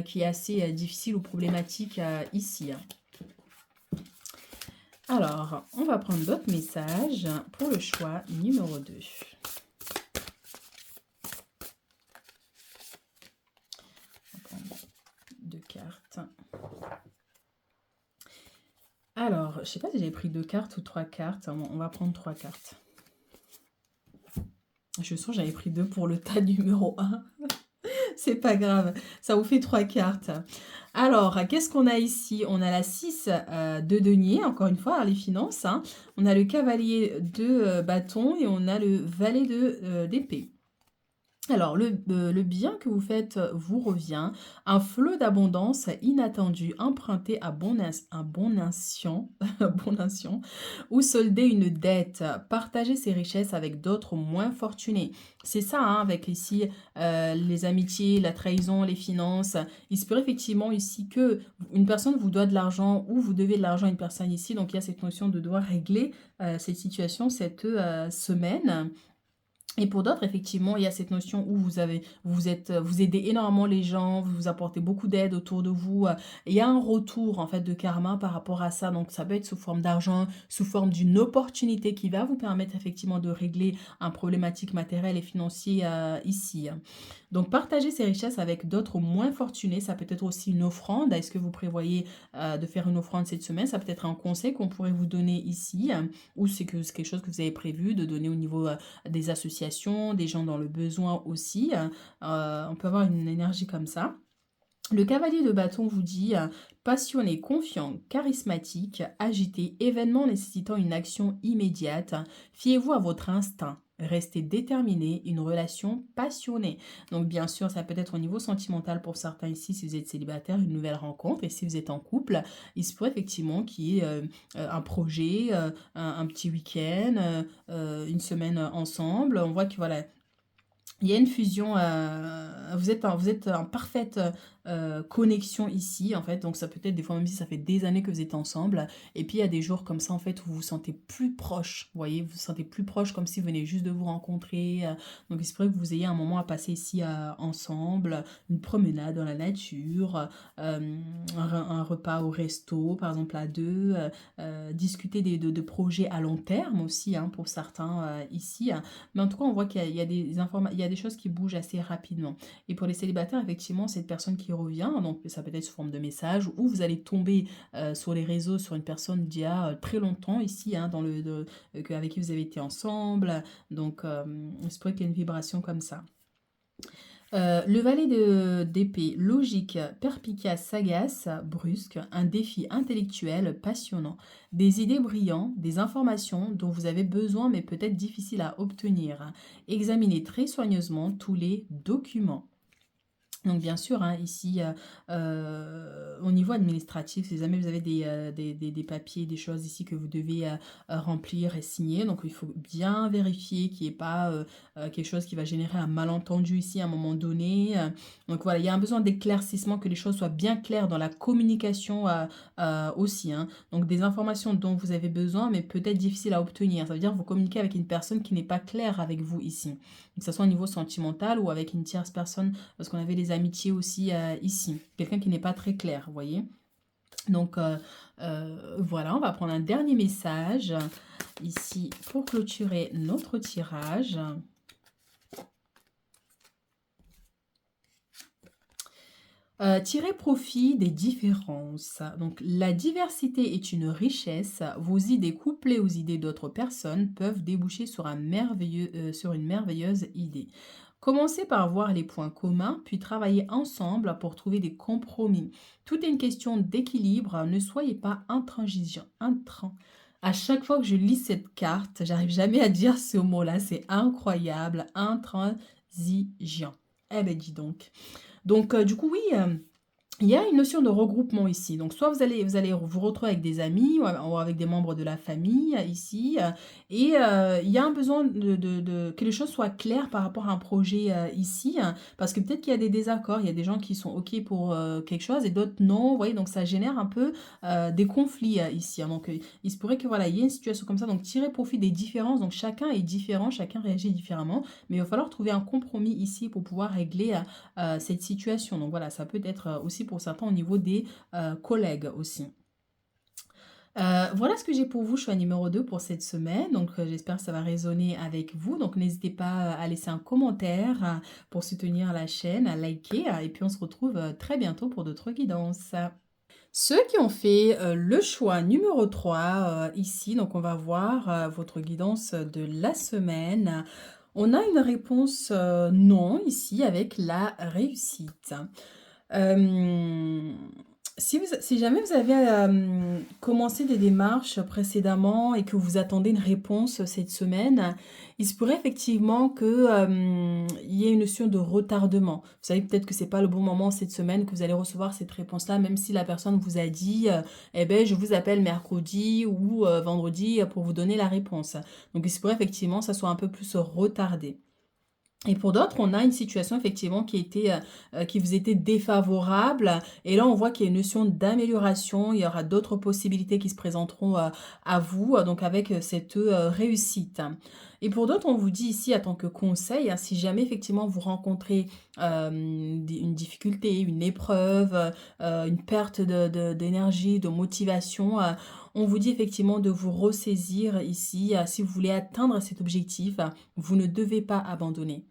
qui est assez, difficile ou problématique, ici, hein. Alors, on va prendre d'autres messages pour le choix numéro 2. On va prendre 2 cartes. Alors, je sais pas si j'avais pris 2 cartes ou 3 cartes. On va prendre 3 cartes. Je sens que j'avais pris 2 pour le tas numéro 1. C'est pas grave, ça vous fait 3 cartes. Alors, qu'est-ce qu'on a ici? On a la 6 de denier, encore une fois, hein, les finances, hein. On a le cavalier de bâton et on a le valet d'épée. Alors, le bien que vous faites vous revient, un flot d'abondance inattendu emprunté à bon escient, à bon escient, ou solder une dette, partager ses richesses avec d'autres moins fortunés. C'est ça, hein, avec ici les amitiés, la trahison, les finances. Il se peut effectivement ici que une personne vous doit de l'argent ou vous devez de l'argent à une personne ici. Donc, il y a cette notion de devoir régler cette situation cette semaine. Et pour d'autres, effectivement, il y a cette notion où vous aidez énormément les gens, vous vous apportez beaucoup d'aide autour de vous. Et il y a un retour, en fait, de karma par rapport à ça. Donc, ça peut être sous forme d'argent, sous forme d'une opportunité qui va vous permettre, effectivement, de régler un problématique matériel et financier ici. Donc, partager ces richesses avec d'autres moins fortunés, ça peut être aussi une offrande. Est-ce que vous prévoyez de faire une offrande cette semaine? Ça peut être un conseil qu'on pourrait vous donner ici. Ou c'est quelque chose que vous avez prévu de donner au niveau des associations, des gens dans le besoin aussi. On peut avoir une énergie comme ça. Le cavalier de bâton vous dit passionné, confiant, charismatique, agité, événement nécessitant une action immédiate. Fiez-vous à votre instinct. Restez déterminé, une relation passionnée. Donc bien sûr, ça peut être au niveau sentimental pour certains ici, si vous êtes célibataire, une nouvelle rencontre. Et si vous êtes en couple, il se pourrait effectivement qu'il y ait un projet, un petit week-end, une semaine ensemble. On voit que voilà, il y a une fusion, vous êtes en parfaite connexion ici, en fait. Donc, ça peut être des fois, même si ça fait des années que vous êtes ensemble. Et puis, il y a des jours comme ça, en fait, où vous vous sentez plus proche. Vous voyez, vous vous sentez plus proche comme si vous venez juste de vous rencontrer. Donc, il se pourrait que vous ayez un moment à passer ici ensemble, une promenade dans la nature, un repas au resto, par exemple, à deux, discuter de projets à long terme aussi, hein, pour certains ici. Mais en tout cas, on voit qu'il y a il y a des choses qui bougent assez rapidement. Et pour les célibataires, effectivement, cette personne qui revient, donc ça peut être sous forme de message, ou vous allez tomber sur les réseaux sur une personne d'il y a très longtemps ici, hein, avec qui vous avez été ensemble. Donc, il se pourrait qu'il y ait une vibration comme ça. Le valet d'épée, logique, perspicace, sagace, brusque, un défi intellectuel passionnant, des idées brillantes, des informations dont vous avez besoin mais peut-être difficiles à obtenir. Examinez très soigneusement tous les documents. Donc bien sûr, hein, ici, au niveau administratif, si jamais vous avez des papiers, des choses ici que vous devez remplir et signer, donc il faut bien vérifier qu'il n'y ait pas quelque chose qui va générer un malentendu ici à un moment donné. Donc voilà, il y a un besoin d'éclaircissement, que les choses soient bien claires dans la communication aussi, hein. Donc des informations dont vous avez besoin, mais peut-être difficiles à obtenir. Ça veut dire que vous communiquez avec une personne qui n'est pas claire avec vous ici, que ce soit au niveau sentimental ou avec une tierce personne parce qu'on avait les amitiés aussi ici. Quelqu'un qui n'est pas très clair, vous voyez. Donc voilà, on va prendre un dernier message ici pour clôturer notre tirage. Tirez profit des différences. Donc, la diversité est une richesse. Vos idées couplées aux idées d'autres personnes peuvent déboucher sur, sur une merveilleuse idée. Commencez par voir les points communs, puis travaillez ensemble pour trouver des compromis. Tout est une question d'équilibre. Ne soyez pas intransigeant. À chaque fois que je lis cette carte, j'arrive jamais à dire ce mot-là. C'est incroyable. Intransigeant. Eh ben, dis donc. Donc, du coup, oui, il y a une notion de regroupement ici. Donc, soit vous allez vous retrouver avec des amis ou avec des membres de la famille ici. Et il y a un besoin que les choses soient claires par rapport à un projet ici. Parce que peut-être qu'il y a des désaccords. Il y a des gens qui sont OK pour quelque chose et d'autres non. Vous voyez, donc ça génère un peu des conflits ici, hein. Donc, il se pourrait que voilà, il y ait une situation comme ça. Donc, tirer profit des différences. Donc, chacun est différent, chacun réagit différemment. Mais il va falloir trouver un compromis ici pour pouvoir régler cette situation. Donc voilà, ça peut être aussi pour certains au niveau des collègues aussi. Voilà ce que j'ai pour vous, choix numéro 2 pour cette semaine. Donc j'espère que ça va résonner avec vous. Donc n'hésitez pas à laisser un commentaire pour soutenir la chaîne, à liker. Et puis on se retrouve très bientôt pour d'autres guidances. Ceux qui ont fait le choix numéro 3 ici, donc on va voir votre guidance de la semaine. On a une réponse non ici avec la réussite. Euh, si jamais vous avez commencé des démarches précédemment et que vous attendez une réponse cette semaine, il se pourrait effectivement que il y ait une notion de retardement. Vous savez peut-être que c'est pas le bon moment cette semaine que vous allez recevoir cette réponse-là, même si la personne vous a dit, eh ben je vous appelle mercredi ou vendredi pour vous donner la réponse. Donc il se pourrait effectivement que ça soit un peu plus retardé. Et pour d'autres, on a une situation effectivement qui vous était défavorable. Et là, on voit qu'il y a une notion d'amélioration. Il y aura d'autres possibilités qui se présenteront à vous, donc avec cette réussite. Et pour d'autres, on vous dit ici, en tant que conseil, hein, si jamais effectivement vous rencontrez une difficulté, une épreuve, une perte d'énergie, de motivation, on vous dit effectivement de vous ressaisir ici. Si vous voulez atteindre cet objectif, vous ne devez pas abandonner.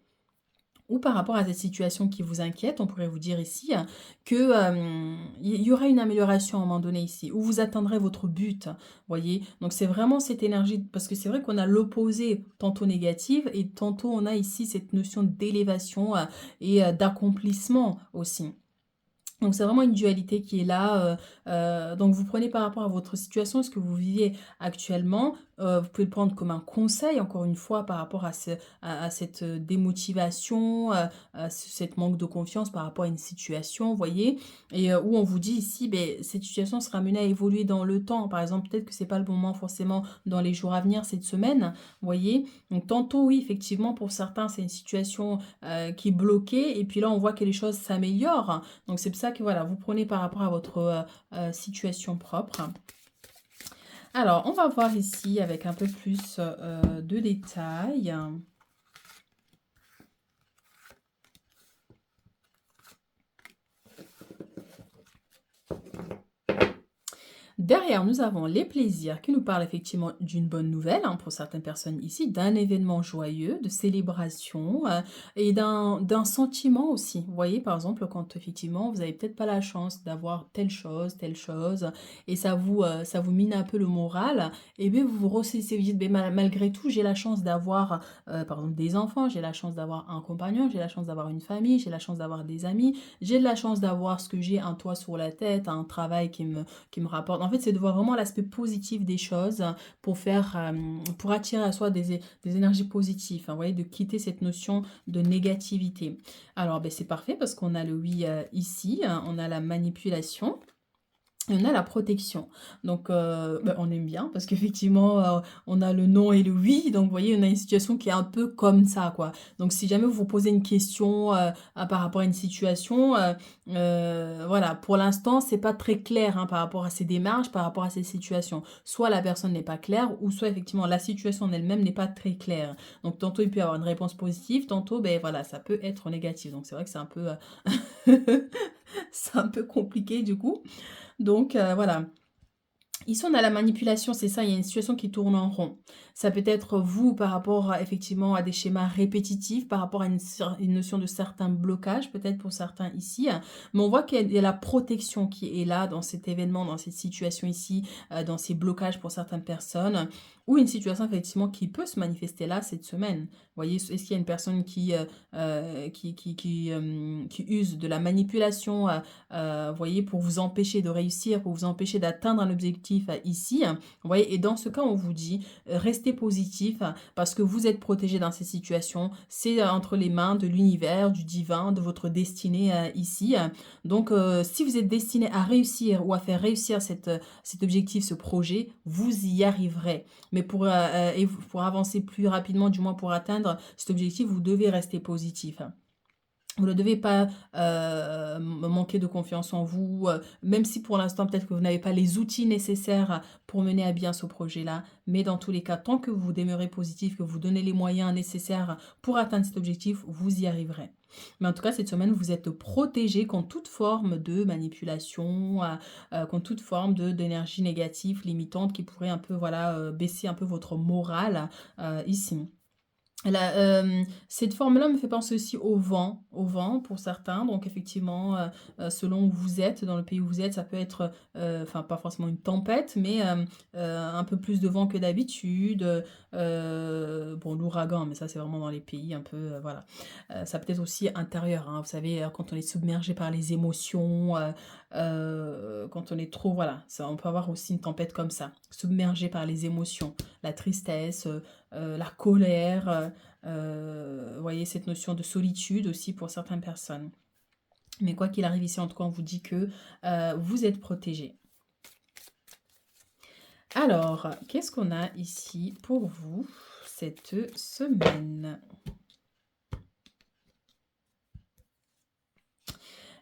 Ou par rapport à cette situation qui vous inquiète, on pourrait vous dire ici que il y aura une amélioration à un moment donné ici, où vous atteindrez votre but, voyez. Donc c'est vraiment cette énergie, parce que c'est vrai qu'on a l'opposé, tantôt négative, et tantôt on a ici cette notion d'élévation et d'accomplissement aussi. Donc c'est vraiment une dualité qui est là. Donc vous prenez par rapport à votre situation, ce que vous vivez actuellement. Vous pouvez le prendre comme un conseil, encore une fois, par rapport à cette démotivation, cette manque de confiance par rapport à une situation, vous voyez. Et où on vous dit ici, ben, cette situation sera amenée à évoluer dans le temps. Par exemple, peut-être que c'est pas le bon moment forcément dans les jours à venir, cette semaine, vous voyez. Donc tantôt, oui, effectivement, pour certains, c'est une situation qui est bloquée. Et puis là, on voit que les choses s'améliorent. Donc c'est pour ça que voilà, vous prenez par rapport à votre situation propre. Alors, on va voir ici avec un peu plus de détails. Derrière, nous avons les plaisirs qui nous parlent effectivement d'une bonne nouvelle, hein, pour certaines personnes ici, d'un événement joyeux, de célébration et d'un sentiment aussi. Vous voyez, par exemple, quand effectivement vous n'avez peut-être pas la chance d'avoir telle chose, et ça vous mine un peu le moral, et bien vous vous ressaisissez, vous dites, ben, malgré tout, j'ai la chance d'avoir, par exemple, des enfants, j'ai la chance d'avoir un compagnon, j'ai la chance d'avoir une famille, j'ai la chance d'avoir des amis, j'ai de la chance d'avoir ce que j'ai, un toit sur la tête, un travail qui me rapporte. En fait, c'est de voir vraiment l'aspect positif des choses pour faire, pour attirer à soi des énergies positives, hein, vous voyez, de quitter cette notion de négativité. Alors, ben, c'est parfait parce qu'on a le oui ici, hein, on a la manipulation. Et on a la protection. Donc, bah, on aime bien parce qu'effectivement, on a le non et le oui. Donc, vous voyez, on a une situation qui est un peu comme ça, quoi. Donc, si jamais vous vous posez une question par rapport à une situation, voilà, pour l'instant, c'est pas très clair hein, par rapport à ces démarches, par rapport à ces situations. Soit la personne n'est pas claire, ou soit effectivement la situation en elle-même n'est pas très claire. Donc, tantôt il peut y avoir une réponse positive, tantôt, ben voilà, ça peut être négatif. Donc, c'est vrai que c'est un peu, c'est un peu compliqué du coup. Donc, voilà. Ici, on a la manipulation, c'est ça, il y a une situation qui tourne en rond. Ça peut être vous par rapport effectivement à des schémas répétitifs, par rapport à une notion de certains blocages, peut-être pour certains ici. Mais on voit qu'il y a la protection qui est là dans cet événement, dans cette situation ici, dans ces blocages pour certaines personnes, ou une situation effectivement qui peut se manifester là cette semaine. Vous voyez, est-ce qu'il y a une personne qui use de la manipulation vous voyez, pour vous empêcher de réussir, pour vous empêcher d'atteindre un objectif ici. Vous voyez, et dans ce cas, on vous dit, restez positif parce que vous êtes protégé dans ces situations. C'est entre les mains de l'univers, du divin, de votre destinée ici. Donc, si vous êtes destiné à réussir ou à faire réussir cet objectif, ce projet, vous y arriverez. Mais pour avancer plus rapidement, du moins pour atteindre cet objectif, vous devez rester positif. Vous ne devez pas manquer de confiance en vous, même si pour l'instant peut-être que vous n'avez pas les outils nécessaires pour mener à bien ce projet-là. Mais dans tous les cas, tant que vous demeurez positif, que vous donnez les moyens nécessaires pour atteindre cet objectif, vous y arriverez. Mais en tout cas, cette semaine, vous êtes protégé contre toute forme de manipulation, contre toute forme d'énergie négative, limitante, qui pourrait un peu voilà, baisser un peu votre morale ici. Cette forme-là me fait penser aussi au vent pour certains. Donc effectivement, selon où vous êtes, dans le pays où vous êtes, ça peut être, enfin pas forcément une tempête, mais un peu plus de vent que d'habitude. Bon, l'ouragan, mais ça c'est vraiment dans les pays un peu, voilà. Ça peut être aussi intérieur, hein. Vous savez, quand on est submergé par les émotions, quand on est trop, voilà, ça, on peut avoir aussi une tempête comme ça, submergé par les émotions, la tristesse, la colère. Vous voyez, cette notion de solitude aussi pour certaines personnes. Mais quoi qu'il arrive ici, en tout cas, on vous dit que vous êtes protégé. Alors, qu'est-ce qu'on a ici pour vous cette semaine?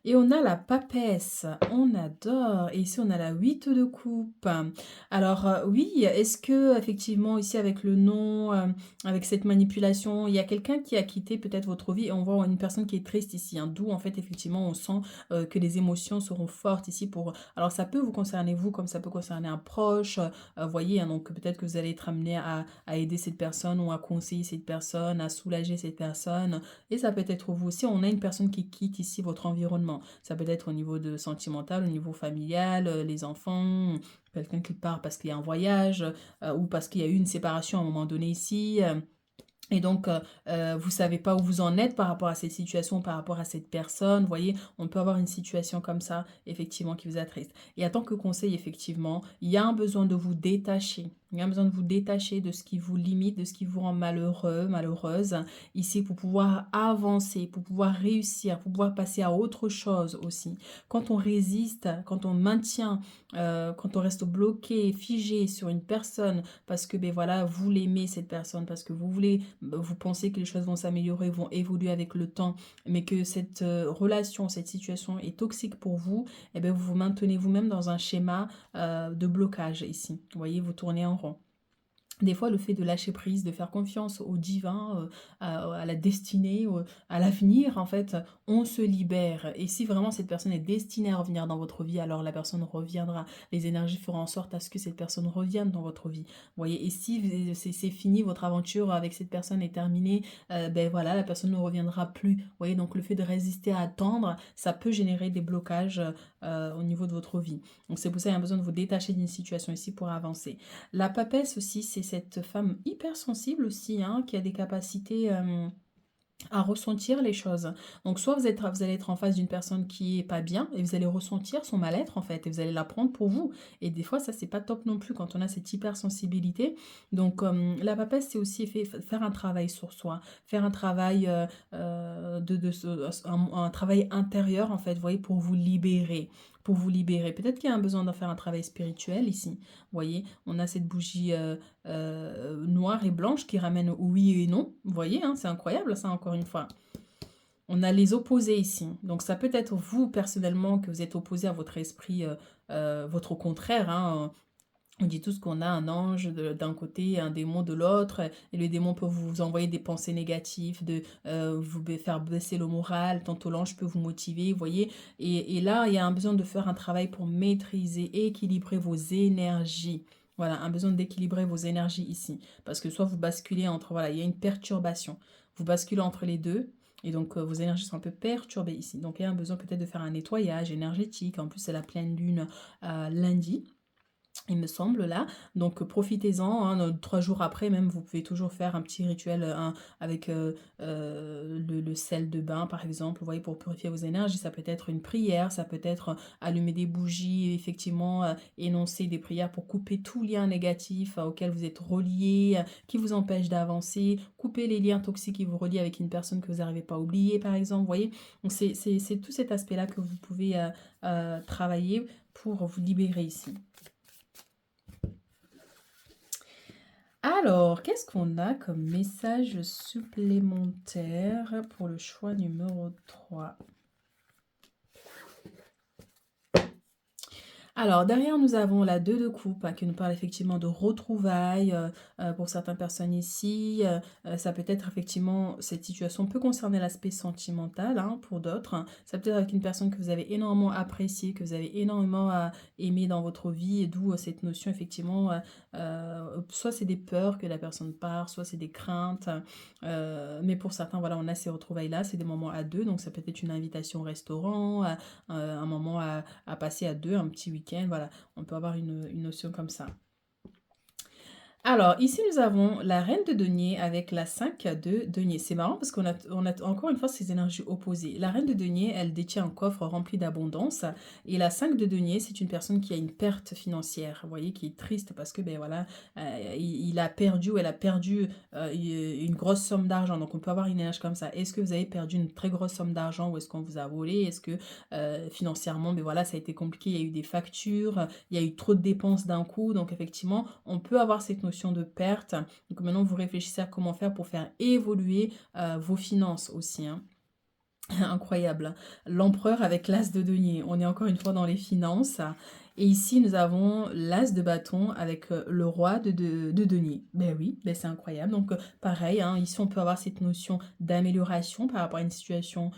Et on a la papesse, on adore. Et ici, on a la 8 de coupe. Alors, oui, est-ce que effectivement ici avec le nom, avec cette manipulation, il y a quelqu'un qui a quitté peut-être votre vie et on voit une personne qui est triste ici, hein, d'où en fait effectivement on sent que les émotions seront fortes ici pour... Alors, ça peut vous concerner vous comme ça peut concerner un proche, voyez, hein, donc peut-être que vous allez être amené à aider cette personne ou à conseiller cette personne, à soulager cette personne. Et ça peut être vous aussi, on a une personne qui quitte ici votre environnement. Ça peut être au niveau de sentimental, au niveau familial, les enfants, quelqu'un qui part parce qu'il y a un voyage ou parce qu'il y a eu une séparation à un moment donné ici. Et donc, vous savez pas où vous en êtes par rapport à cette situation, par rapport à cette personne. Vous voyez, on peut avoir une situation comme ça, effectivement, qui vous attriste. Et en tant que conseil, effectivement, il y a un besoin de vous détacher. Il y a besoin de vous détacher de ce qui vous limite, de ce qui vous rend malheureux, malheureuse, ici pour pouvoir avancer, pour pouvoir réussir, pour pouvoir passer à autre chose aussi. Quand on résiste, quand on maintient, quand on reste bloqué, figé sur une personne, parce que ben voilà, vous l'aimez cette personne, parce que vous voulez, vous pensez que les choses vont s'améliorer, vont évoluer avec le temps, mais que cette relation, cette situation est toxique pour vous, et ben vous vous maintenez vous-même dans un schéma de blocage ici. Vous voyez, vous tournez en rond. Des fois, le fait de lâcher prise, de faire confiance au divin, à la destinée, à l'avenir, en fait, on se libère. Et si vraiment cette personne est destinée à revenir dans votre vie, alors la personne reviendra. Les énergies feront en sorte à ce que cette personne revienne dans votre vie. Vous voyez? Et si c'est fini, votre aventure avec cette personne est terminée, ben voilà, la personne ne reviendra plus. Vous voyez? Donc le fait de résister à attendre, ça peut générer des blocages, au niveau de votre vie. Donc c'est pour ça qu'il y a besoin de vous détacher d'une situation ici pour avancer. La papesse aussi, c'est cette femme hyper sensible aussi, hein, qui a des capacités à ressentir les choses. Donc soit vous allez être en face d'une personne qui est pas bien et vous allez ressentir son mal-être en fait et vous allez la prendre pour vous. Et des fois ça c'est pas top non plus quand on a cette hypersensibilité. Donc la papesse c'est aussi faire un travail sur soi, faire un travail un travail intérieur en fait, vous voyez, pour vous libérer. Pour vous libérer. Peut-être qu'il y a un besoin d'en faire un travail spirituel ici. Vous voyez, on a cette bougie noire et blanche qui ramène oui et non. Vous voyez, hein, c'est incroyable ça encore une fois. On a les opposés ici. Donc ça peut être vous personnellement que vous êtes opposé à votre esprit, votre contraire. Hein. On dit tous qu'on a un ange d'un côté et un démon de l'autre, et le démon peut vous envoyer des pensées négatives, de vous faire baisser le moral, tantôt l'ange peut vous motiver, vous voyez. Et là, il y a un besoin de faire un travail pour maîtriser, équilibrer vos énergies. Voilà, un besoin d'équilibrer vos énergies ici. Parce que soit vous basculez entre, voilà, il y a une perturbation. Vous basculez entre les deux. Et donc, vos énergies sont un peu perturbées ici. Donc, il y a un besoin peut-être de faire un nettoyage énergétique. En plus, c'est la pleine lune lundi, il me semble là. Donc profitez-en, hein, 3 jours après même, vous pouvez toujours faire un petit rituel avec le sel de bain par exemple, vous voyez, pour purifier vos énergies. Ça peut être une prière, ça peut être allumer des bougies, effectivement, énoncer des prières pour couper tout lien négatif auquel vous êtes relié, qui vous empêche d'avancer, couper les liens toxiques qui vous relient avec une personne que vous n'arrivez pas à oublier par exemple, vous voyez. Donc c'est tout cet aspect-là que vous pouvez travailler pour vous libérer ici. Alors, qu'est-ce qu'on a comme message supplémentaire pour le choix numéro 3? Alors, derrière, nous avons la 2 de coupe, hein, qui nous parle effectivement de retrouvailles pour certaines personnes ici. Ça peut être effectivement, cette situation peut concerner l'aspect sentimental hein, pour d'autres. Hein. Ça peut être avec une personne que vous avez énormément appréciée, que vous avez énormément aimé dans votre vie, et d'où cette notion effectivement, soit c'est des peurs que la personne part, soit c'est des craintes. Mais pour certains, voilà, on a ces retrouvailles-là, c'est des moments à deux, donc ça peut être une invitation au restaurant, un moment à passer à deux, un petit week-end, voilà, on peut avoir une notion comme ça. Alors, ici, nous avons la reine de denier avec la 5 de denier. C'est marrant parce qu'on a encore une fois ces énergies opposées. La reine de denier, elle détient un coffre rempli d'abondance. Et la 5 de denier, c'est une personne qui a une perte financière. Vous voyez, qui est triste parce que, ben voilà, il a perdu ou elle a perdu une grosse somme d'argent. Donc, on peut avoir une énergie comme ça. Est-ce que vous avez perdu une très grosse somme d'argent ou est-ce qu'on vous a volé? Est-ce que financièrement, ben voilà, ça a été compliqué, il y a eu des factures, il y a eu trop de dépenses d'un coup. Donc, effectivement, on peut avoir cette notion de perte. Donc maintenant, vous réfléchissez à comment faire pour faire évoluer vos finances aussi. Hein. Incroyable. L'empereur avec l'as de denier. On est encore une fois dans les finances. Et ici, nous avons l'as de bâton avec le roi de denier. Ben oui, ben c'est incroyable. Donc, pareil, hein, ici, on peut avoir cette notion d'amélioration par rapport à une situation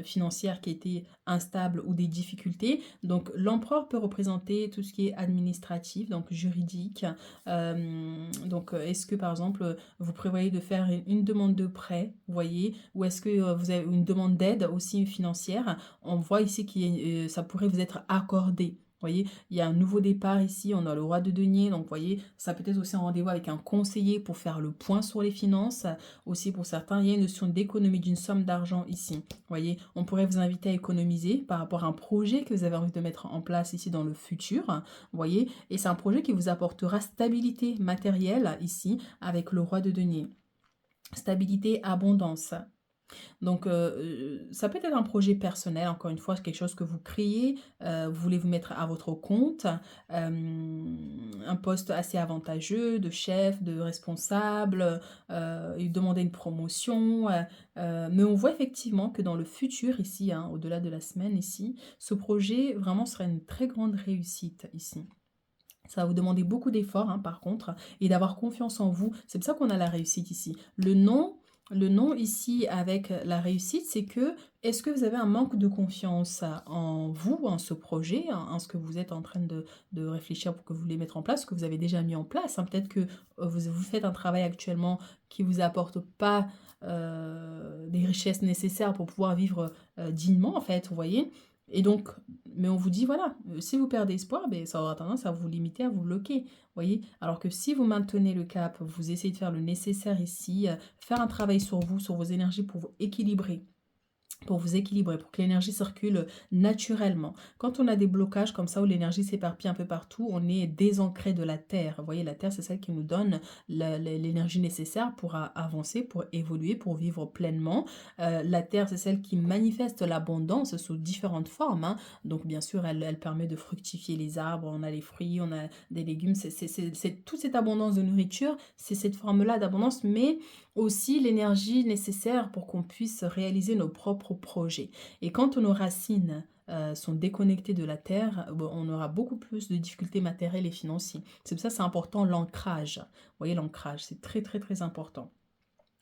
financière qui était instable ou des difficultés. Donc, l'empereur peut représenter tout ce qui est administratif, donc juridique. Est-ce que, par exemple, vous prévoyez de faire une demande de prêt, vous voyez, ou est-ce que vous avez une demande d'aide aussi financière? On voit ici que ça pourrait vous être accordé. Vous voyez, il y a un nouveau départ ici, on a le roi de denier, donc vous voyez, ça peut être aussi un rendez-vous avec un conseiller pour faire le point sur les finances. Aussi pour certains, il y a une notion d'économie d'une somme d'argent ici. Vous voyez, on pourrait vous inviter à économiser par rapport à un projet que vous avez envie de mettre en place ici dans le futur. Vous voyez, et c'est un projet qui vous apportera stabilité matérielle ici avec le roi de denier. Stabilité, abondance. Donc, ça peut être un projet personnel, encore une fois, quelque chose que vous créez, vous voulez vous mettre à votre compte, un poste assez avantageux de chef, de responsable, et demander une promotion. Mais on voit effectivement que dans le futur ici, hein, au-delà de la semaine ici, ce projet vraiment sera une très grande réussite ici. Ça va vous demander beaucoup d'efforts, hein, par contre, et d'avoir confiance en vous. C'est pour ça qu'on a la réussite ici. Le non ici avec la réussite, c'est que est-ce que vous avez un manque de confiance en vous, en ce projet, en ce que vous êtes en train de réfléchir pour que vous voulez mettre en place, ce que vous avez déjà mis en place, hein. Peut-être que vous faites un travail actuellement qui vous apporte pas les richesses nécessaires pour pouvoir vivre dignement, en fait, vous voyez? Et donc, mais on vous dit, voilà, si vous perdez espoir, ben, ça aura tendance à vous limiter, à vous bloquer, voyez? Alors que si vous maintenez le cap, vous essayez de faire le nécessaire ici, faire un travail sur vous, sur vos énergies pour vous équilibrer, pour que l'énergie circule naturellement. Quand on a des blocages comme ça, où l'énergie s'éparpille un peu partout, on est désancré de la Terre. Vous voyez, la Terre, c'est celle qui nous donne l'énergie nécessaire pour avancer, pour évoluer, pour vivre pleinement. La Terre, c'est celle qui manifeste l'abondance sous différentes formes, hein. Donc, bien sûr, elle permet de fructifier les arbres, on a les fruits, on a des légumes. C'est toute cette abondance de nourriture, c'est cette forme-là d'abondance, mais aussi l'énergie nécessaire pour qu'on puisse réaliser nos propres projets. Et quand nos racines sont déconnectées de la terre, bon, on aura beaucoup plus de difficultés matérielles et financières. C'est pour ça que c'est important l'ancrage. Vous voyez, l'ancrage, c'est très très très important.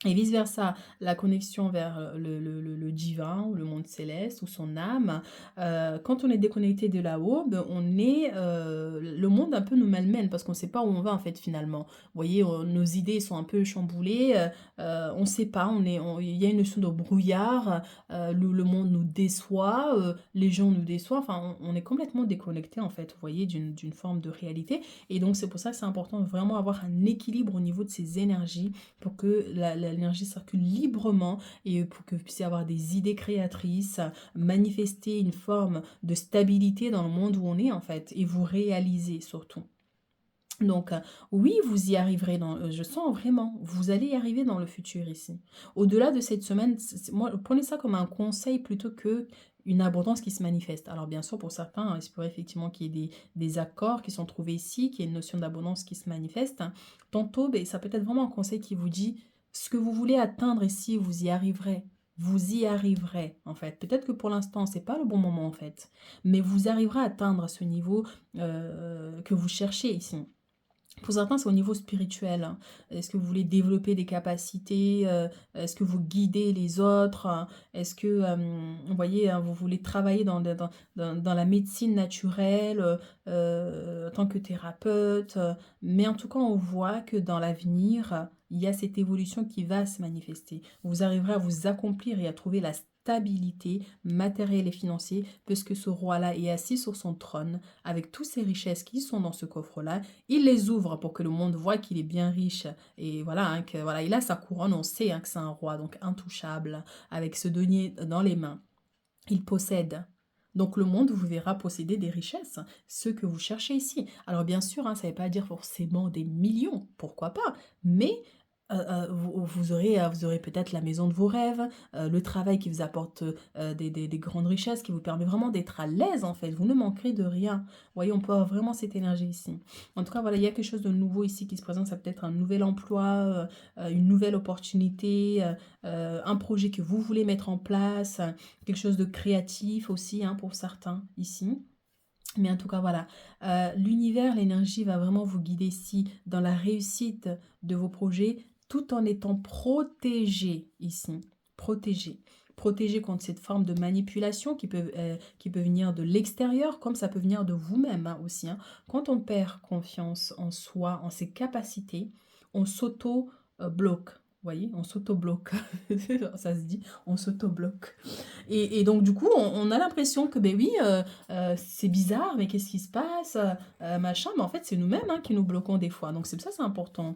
Et vice-versa, la connexion vers le divin ou le monde céleste ou son âme, quand on est déconnecté de là-haut, ben, le monde un peu nous malmène parce qu'on ne sait pas où on va en fait finalement. Vous voyez, nos idées sont un peu chamboulées, on ne sait pas, il y a une notion de brouillard, le monde nous déçoit, les gens nous déçoivent, enfin on est complètement déconnecté en fait, vous voyez, d'une forme de réalité. Et donc c'est pour ça que c'est important de vraiment avoir un équilibre au niveau de ces énergies pour que l'énergie circule librement et pour que vous puissiez avoir des idées créatrices, manifester une forme de stabilité dans le monde où on est en fait et vous réaliser surtout. Donc, oui, vous y arriverez je sens vraiment, vous allez y arriver dans le futur ici. Au-delà de cette semaine, moi, prenez ça comme un conseil plutôt que une abondance qui se manifeste. Alors, bien sûr, pour certains, hein, il se pourrait effectivement qu'il y ait des accords qui sont trouvés ici, qu'il y ait une notion d'abondance qui se manifeste, hein. Tantôt, ben, ça peut être vraiment un conseil qui vous dit ce que vous voulez atteindre ici, vous y arriverez. Vous y arriverez, en fait. Peut-être que pour l'instant, c'est pas le bon moment, en fait. Mais vous arriverez à atteindre ce niveau que vous cherchez ici. Pour certains, c'est au niveau spirituel, hein. Est-ce que vous voulez développer des capacités? Est-ce que vous guidez les autres? Est-ce que, vous voyez, hein, vous voulez travailler dans la médecine naturelle, en tant que thérapeute? Mais en tout cas, on voit que dans l'avenir, il y a cette évolution qui va se manifester. Vous arriverez à vous accomplir et à trouver la stabilité matérielle et financière, puisque ce roi-là est assis sur son trône avec toutes ces richesses qui sont dans ce coffre-là. Il les ouvre pour que le monde voit qu'il est bien riche. Et voilà, hein, que, voilà, il a sa couronne, on sait, hein, que c'est un roi, donc intouchable, avec ce denier dans les mains. Il possède. Donc le monde vous verra posséder des richesses, ce que vous cherchez ici. Alors bien sûr, hein, ça ne veut pas dire forcément des millions, pourquoi pas, mais vous aurez peut-être la maison de vos rêves, le travail qui vous apporte des grandes richesses, qui vous permet vraiment d'être à l'aise en fait. Vous ne manquerez de rien. Vous voyez, on peut avoir vraiment cette énergie ici. En tout cas, voilà, il y a quelque chose de nouveau ici qui se présente. Ça peut être un nouvel emploi, une nouvelle opportunité, un projet que vous voulez mettre en place, quelque chose de créatif aussi, hein, pour certains ici. Mais en tout cas, voilà, l'univers, l'énergie va vraiment vous guider ici dans la réussite de vos projets tout en étant protégé ici. Protégé. Protégé contre cette forme de manipulation qui peut venir de l'extérieur, comme ça peut venir de vous-même, hein, aussi, hein. Quand on perd confiance en soi, en ses capacités, on s'auto-bloque. Vous voyez, on s'auto-bloque. Ça se dit, on s'auto-bloque. Et donc, du coup, on a l'impression que, ben oui, c'est bizarre, mais qu'est-ce qui se passe, machin. Mais en fait, c'est nous-mêmes, hein, qui nous bloquons des fois. Donc, c'est pour ça que c'est important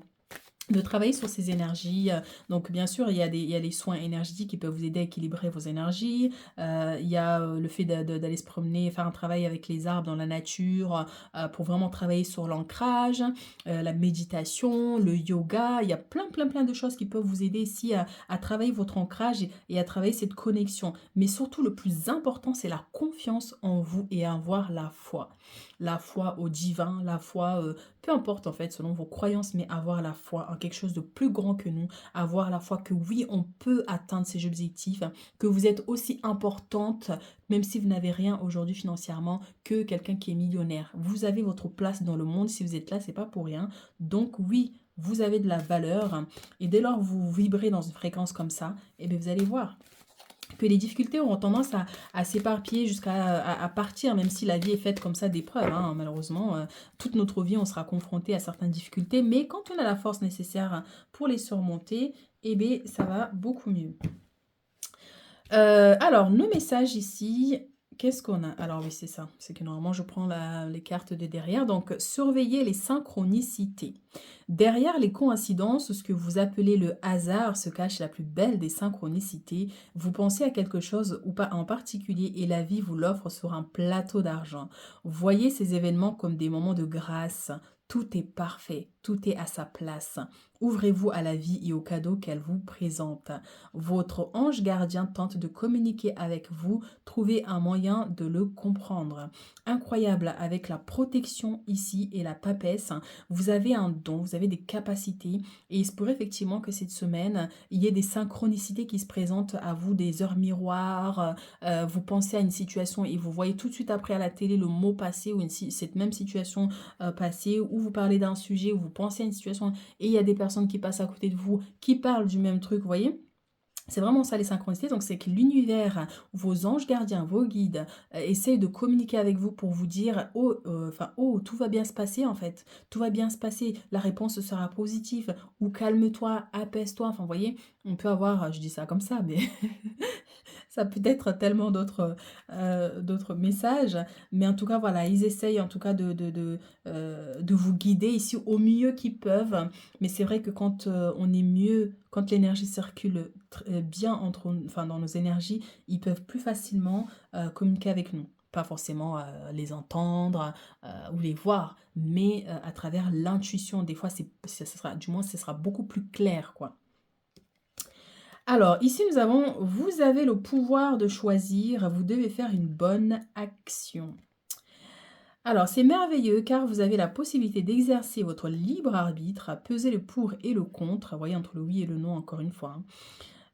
de travailler sur ces énergies. Donc, bien sûr, il y a les soins énergétiques qui peuvent vous aider à équilibrer vos énergies. Il y a le fait d'aller se promener, faire un travail avec les arbres dans la nature pour vraiment travailler sur l'ancrage, la méditation, le yoga. Il y a plein de choses qui peuvent vous aider ici à travailler votre ancrage et à travailler cette connexion. Mais surtout, le plus important, c'est la confiance en vous et avoir la foi. La foi au divin, la foi peu importe en fait selon vos croyances, mais avoir la foi en quelque chose de plus grand que nous, à voir à la fois que oui, on peut atteindre ces objectifs, que vous êtes aussi importante, même si vous n'avez rien aujourd'hui financièrement, que quelqu'un qui est millionnaire. Vous avez votre place dans le monde, si vous êtes là, c'est pas pour rien. Donc oui, vous avez de la valeur et dès lors que vous vibrez dans une fréquence comme ça, eh bien vous allez voir que les difficultés auront tendance à s'éparpiller jusqu'à à partir, même si la vie est faite comme ça d'épreuves. Hein, malheureusement, toute notre vie, on sera confronté à certaines difficultés, mais quand on a la force nécessaire pour les surmonter, eh bien, ça va beaucoup mieux. Alors, nos messages ici, qu'est-ce qu'on a? Alors oui, c'est ça. C'est que normalement, je prends les cartes de derrière. Donc, surveillez les synchronicités. Derrière les coïncidences, ce que vous appelez le hasard, se cache la plus belle des synchronicités. Vous pensez à quelque chose ou pas en particulier et la vie vous l'offre sur un plateau d'argent. Voyez ces événements comme des moments de grâce. Tout est parfait, tout est à sa place. Ouvrez-vous à la vie et aux cadeaux qu'elle vous présente. Votre ange gardien tente de communiquer avec vous, trouvez un moyen de le comprendre. Incroyable avec la protection ici et la papesse, vous avez un don, vous avez des capacités et il se pourrait effectivement que cette semaine, il y ait des synchronicités qui se présentent à vous, des heures miroirs, vous pensez à une situation et vous voyez tout de suite après à la télé le mot passé ou cette même situation passée, ou vous parlez d'un sujet, ou vous pensez à une situation et il y a des personnes qui passent à côté de vous qui parlent du même truc, vous voyez? C'est vraiment ça les synchronicités, donc c'est que l'univers, vos anges gardiens, vos guides, essayent de communiquer avec vous pour vous dire: «Oh, oh, tout va bien se passer en fait, tout va bien se passer, la réponse sera positive» ou «Calme-toi, apaise-toi», enfin vous voyez? On peut avoir, je dis ça comme ça, mais ça peut être tellement d'autres messages, mais en tout cas, voilà, ils essayent en tout cas de vous guider ici au mieux qu'ils peuvent. Mais c'est vrai que quand on est mieux, quand l'énergie circule bien enfin, dans nos énergies, ils peuvent plus facilement communiquer avec nous. Pas forcément les entendre ou les voir, mais à travers l'intuition. Des fois, du moins, ce sera beaucoup plus clair, quoi. Alors, ici, vous avez le pouvoir de choisir, vous devez faire une bonne action. Alors, c'est merveilleux car vous avez la possibilité d'exercer votre libre arbitre, peser le pour et le contre, vous voyez, entre le oui et le non, encore une fois.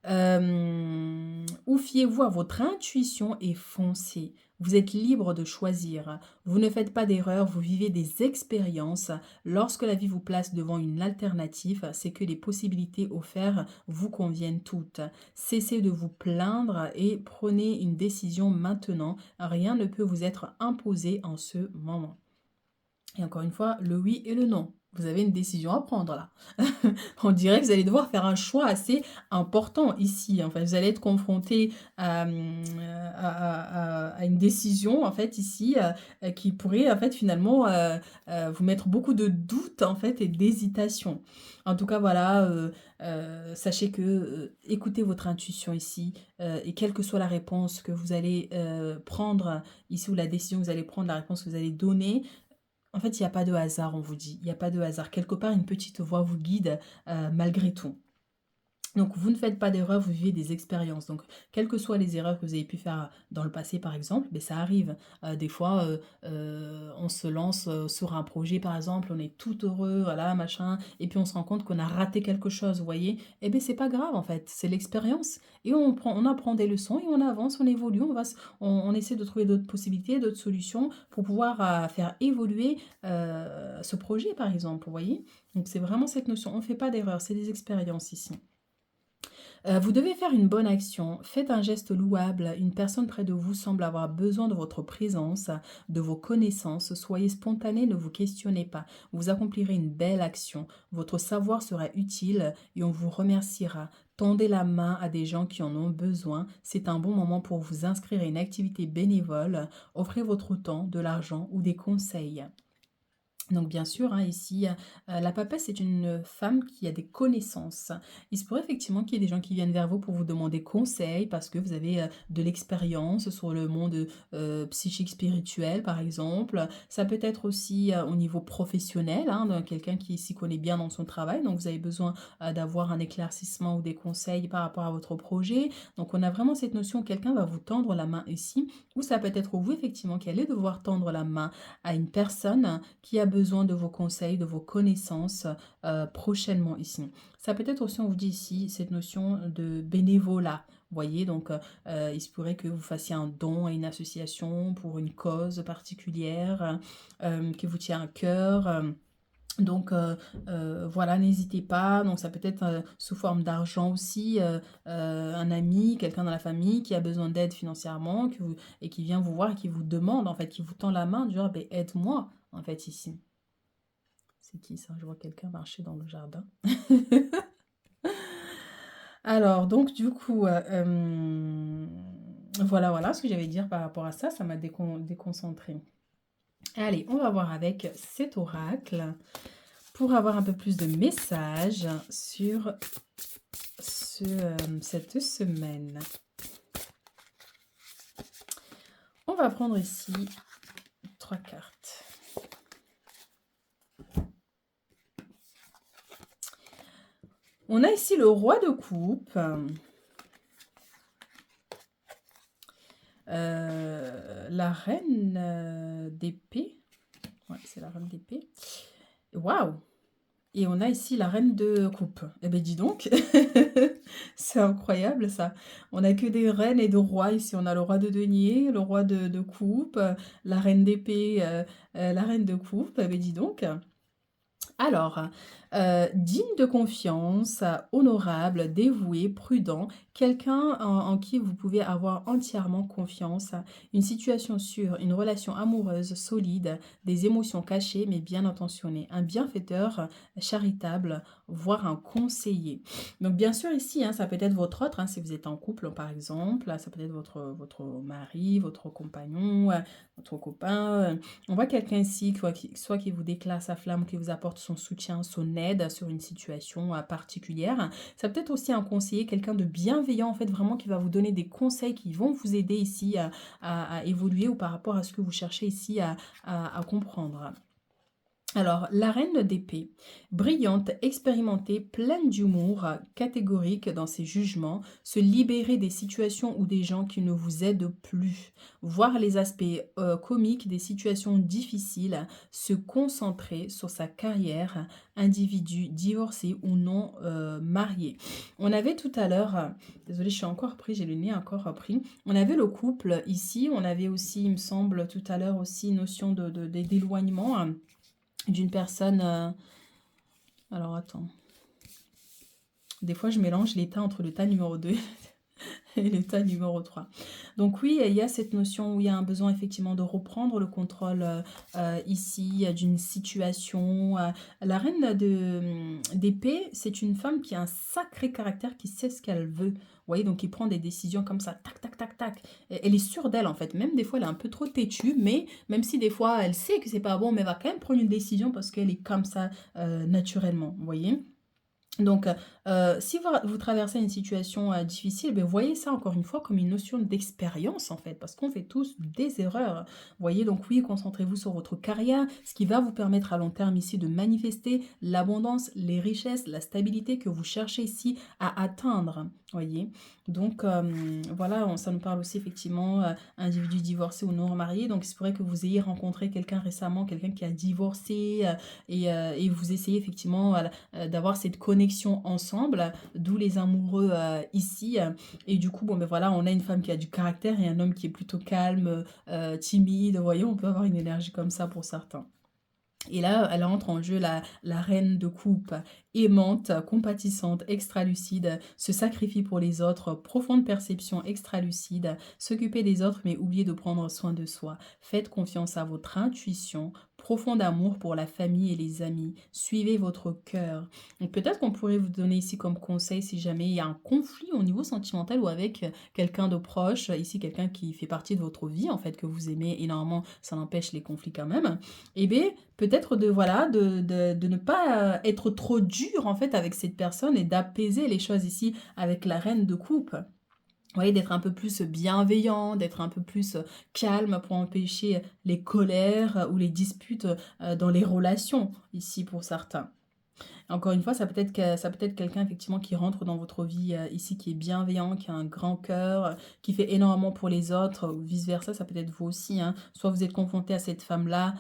Hein. Ou fiez-vous à votre intuition et foncez. Vous êtes libre de choisir. Vous ne faites pas d'erreur, vous vivez des expériences. Lorsque la vie vous place devant une alternative, c'est que les possibilités offertes vous conviennent toutes. Cessez de vous plaindre et prenez une décision maintenant. Rien ne peut vous être imposé en ce moment. Et encore une fois, le oui et le non. Vous avez une décision à prendre là. On dirait que vous allez devoir faire un choix assez important ici. En fait, vous allez être confronté à une décision en fait ici qui pourrait en fait finalement vous mettre beaucoup de doutes en fait et d'hésitation. En tout cas, voilà, sachez que écoutez votre intuition ici et quelle que soit la réponse que vous allez prendre ici ou la décision que vous allez prendre, la réponse que vous allez donner, en fait, il n'y a pas de hasard, on vous dit. Il n'y a pas de hasard. Quelque part, une petite voix vous guide malgré tout. Donc, vous ne faites pas d'erreurs, vous vivez des expériences. Donc, quelles que soient les erreurs que vous avez pu faire dans le passé, par exemple, mais ça arrive. Des fois, on se lance sur un projet, par exemple, on est tout heureux, voilà, machin, et puis on se rend compte qu'on a raté quelque chose, vous voyez. Eh bien, c'est pas grave, en fait. C'est l'expérience. Et on apprend des leçons et on avance, on évolue, on essaie de trouver d'autres possibilités, d'autres solutions pour pouvoir faire évoluer ce projet, par exemple, vous voyez. Donc, c'est vraiment cette notion. On ne fait pas d'erreurs, c'est des expériences ici. Vous devez faire une bonne action, faites un geste louable, une personne près de vous semble avoir besoin de votre présence, de vos connaissances, soyez spontané, ne vous questionnez pas, vous accomplirez une belle action, votre savoir sera utile et on vous remerciera. Tendez la main à des gens qui en ont besoin, c'est un bon moment pour vous inscrire à une activité bénévole, offrez votre temps, de l'argent ou des conseils. Donc bien sûr, hein, ici, la papesse est une femme qui a des connaissances. Il se pourrait effectivement qu'il y ait des gens qui viennent vers vous pour vous demander conseil parce que vous avez de l'expérience sur le monde psychique spirituel, par exemple. Ça peut être aussi au niveau professionnel, hein, quelqu'un qui s'y connaît bien dans son travail. Donc vous avez besoin d'avoir un éclaircissement ou des conseils par rapport à votre projet. Donc on a vraiment cette notion, quelqu'un va vous tendre la main ici, ou ça peut être vous effectivement qui allez devoir tendre la main à une personne qui a besoin de vos conseils, de vos connaissances prochainement ici. Ça peut être aussi, on vous dit ici, cette notion de bénévolat. Vous voyez, donc il se pourrait que vous fassiez un don à une association pour une cause particulière qui vous tient à cœur. Donc voilà, n'hésitez pas. Donc ça peut être sous forme d'argent aussi, un ami, quelqu'un dans la famille qui a besoin d'aide financièrement et qui vient vous voir et qui vous demande, en fait, qui vous tend la main, du genre, ben, aide-moi, en fait, ici. C'est qui ça? Je vois quelqu'un marcher dans le jardin. Alors, donc du coup, voilà, voilà ce que j'avais à dire par rapport à ça. Ça m'a déconcentré. Allez, on va voir avec cet oracle pour avoir un peu plus de messages sur cette semaine. On va prendre ici 3 cartes. On a ici le roi de coupe. La reine d'épée. Ouais, c'est la reine d'épée. Waouh! Et on a ici la reine de coupe. Eh bien, dis donc, c'est incroyable ça. On n'a que des reines et de rois ici. On a le roi de denier, le roi de coupe, la reine d'épée, la reine de coupe. Eh bien, dis donc. Alors, digne de confiance, honorable, dévoué, prudent, quelqu'un en qui vous pouvez avoir entièrement confiance, une situation sûre, une relation amoureuse solide, des émotions cachées mais bien intentionnées, un bienfaiteur charitable, voire un conseiller. Donc bien sûr ici, hein, ça peut être votre autre, hein, si vous êtes en couple par exemple, ça peut être votre mari, votre compagnon, votre copain. On voit quelqu'un ici, soit qui vous déclare sa flamme, qui vous apporte son soutien, son aide sur une situation particulière. Ça peut être aussi un conseiller, quelqu'un de bienveillant, en fait, vraiment qui va vous donner des conseils qui vont vous aider ici à évoluer ou par rapport à ce que vous cherchez ici à comprendre. Alors, la reine d'épée, brillante, expérimentée, pleine d'humour, catégorique dans ses jugements, se libérer des situations ou des gens qui ne vous aident plus, voir les aspects comiques des situations difficiles, se concentrer sur sa carrière, individu divorcé ou non marié. On avait tout à l'heure, désolée, je suis encore pris, j'ai le nez encore pris, on avait le couple ici, on avait aussi, il me semble, tout à l'heure aussi, notion d'éloignement. D'une personne... alors, attends. Des fois, je mélange l'état entre le tas numéro 2 et l'état numéro 3. Donc oui, il y a cette notion où il y a un besoin effectivement de reprendre le contrôle ici d'une situation. La reine d'épée, c'est une femme qui a un sacré caractère, qui sait ce qu'elle veut. Vous voyez, donc qui prend des décisions comme ça, tac, tac, tac, tac. Elle est sûre d'elle en fait. Même des fois, elle est un peu trop têtue, mais même si des fois, elle sait que c'est pas bon, mais elle va quand même prendre une décision parce qu'elle est comme ça naturellement. Vous voyez? Donc, si vous traversez une situation difficile, ben, voyez ça encore une fois comme une notion d'expérience en fait, parce qu'on fait tous des erreurs. Voyez, donc oui, concentrez-vous sur votre carrière, ce qui va vous permettre à long terme ici de manifester l'abondance, les richesses, la stabilité que vous cherchez ici à atteindre. Voyez, donc voilà, ça nous parle aussi effectivement individu divorcé ou non marié. Donc, il se pourrait que vous ayez rencontré quelqu'un récemment, quelqu'un qui a divorcé et vous essayez effectivement d'avoir cette connexion ensemble, d'où les amoureux ici. Et du coup, bon, ben voilà, on a une femme qui a du caractère et un homme qui est plutôt calme, timide. Vous voyez, on peut avoir une énergie comme ça pour certains. Et là, elle entre en jeu la reine de coupe, aimante, compatissante, extra-lucide, se sacrifie pour les autres, profonde perception extra-lucide, s'occuper des autres mais oublier de prendre soin de soi. Faites confiance à votre intuition, profond amour pour la famille et les amis. Suivez votre cœur. Donc peut-être qu'on pourrait vous donner ici comme conseil si jamais il y a un conflit au niveau sentimental ou avec quelqu'un de proche, ici quelqu'un qui fait partie de votre vie en fait, que vous aimez énormément, ça n'empêche les conflits quand même. Eh bien, peut-être voilà, de ne pas être trop dur en fait avec cette personne et d'apaiser les choses ici avec la reine de coupe. Vous voyez, d'être un peu plus bienveillant, d'être un peu plus calme pour empêcher les colères ou les disputes dans les relations ici pour certains. Encore une fois, ça peut être quelqu'un effectivement qui rentre dans votre vie ici, qui est bienveillant, qui a un grand cœur, qui fait énormément pour les autres, ou vice-versa, ça peut être vous aussi, hein. Soit vous êtes confronté à cette femme-là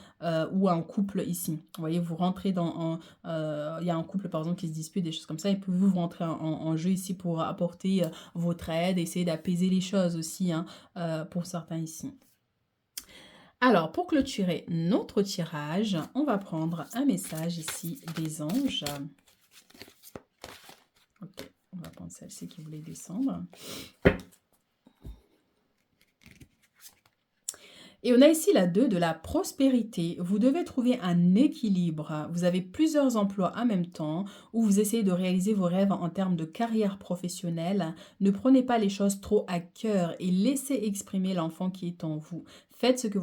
ou à un couple ici. Vous voyez, vous rentrez il y a un couple par exemple qui se dispute, des choses comme ça, et puis vous rentrez en jeu ici pour apporter votre aide, essayer d'apaiser les choses aussi, hein, pour certains ici. Alors, pour clôturer notre tirage, on va prendre un message ici des anges. Ok, on va prendre celle-ci qui voulait descendre. Et on a ici la 2 de la prospérité. Vous devez trouver un équilibre. Vous avez plusieurs emplois en même temps où vous essayez de réaliser vos rêves en termes de carrière professionnelle. Ne prenez pas les choses trop à cœur et laissez exprimer l'enfant qui est en vous. Faites que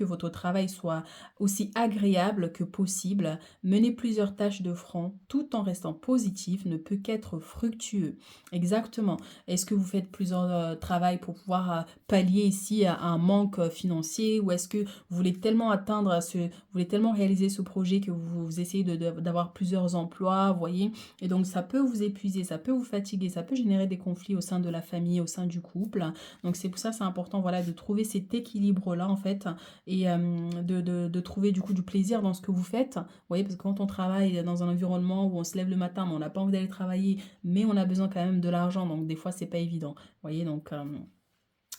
votre travail soit aussi agréable que possible. Mener plusieurs tâches de front tout en restant positif ne peut qu'être fructueux. Exactement. Est-ce que vous faites plusieurs travails pour pouvoir pallier ici à un manque financier, ou est-ce que vous voulez tellement vous voulez tellement réaliser ce projet que vous essayez d'avoir plusieurs emplois, vous voyez, et donc ça peut vous épuiser, ça peut vous fatiguer, ça peut générer des conflits au sein de la famille, au sein du couple. Donc c'est pour ça c'est important, voilà, de trouver cet équilibre-là en fait, et de trouver du coup du plaisir dans ce que vous faites. Vous voyez, parce que quand on travaille dans un environnement où on se lève le matin, mais on n'a pas envie d'aller travailler, mais on a besoin quand même de l'argent, donc des fois c'est pas évident. Vous voyez, donc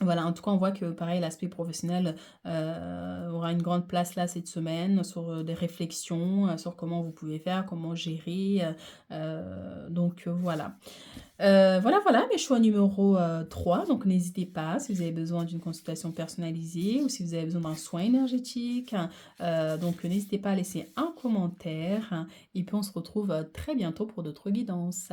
voilà, en tout cas, on voit que pareil, l'aspect professionnel aura une grande place là cette semaine sur des réflexions, sur comment vous pouvez faire, comment gérer. Donc voilà. Voilà mes choix numéro 3. Donc n'hésitez pas si vous avez besoin d'une consultation personnalisée ou si vous avez besoin d'un soin énergétique. Donc n'hésitez pas à laisser un commentaire et puis on se retrouve très bientôt pour d'autres guidances.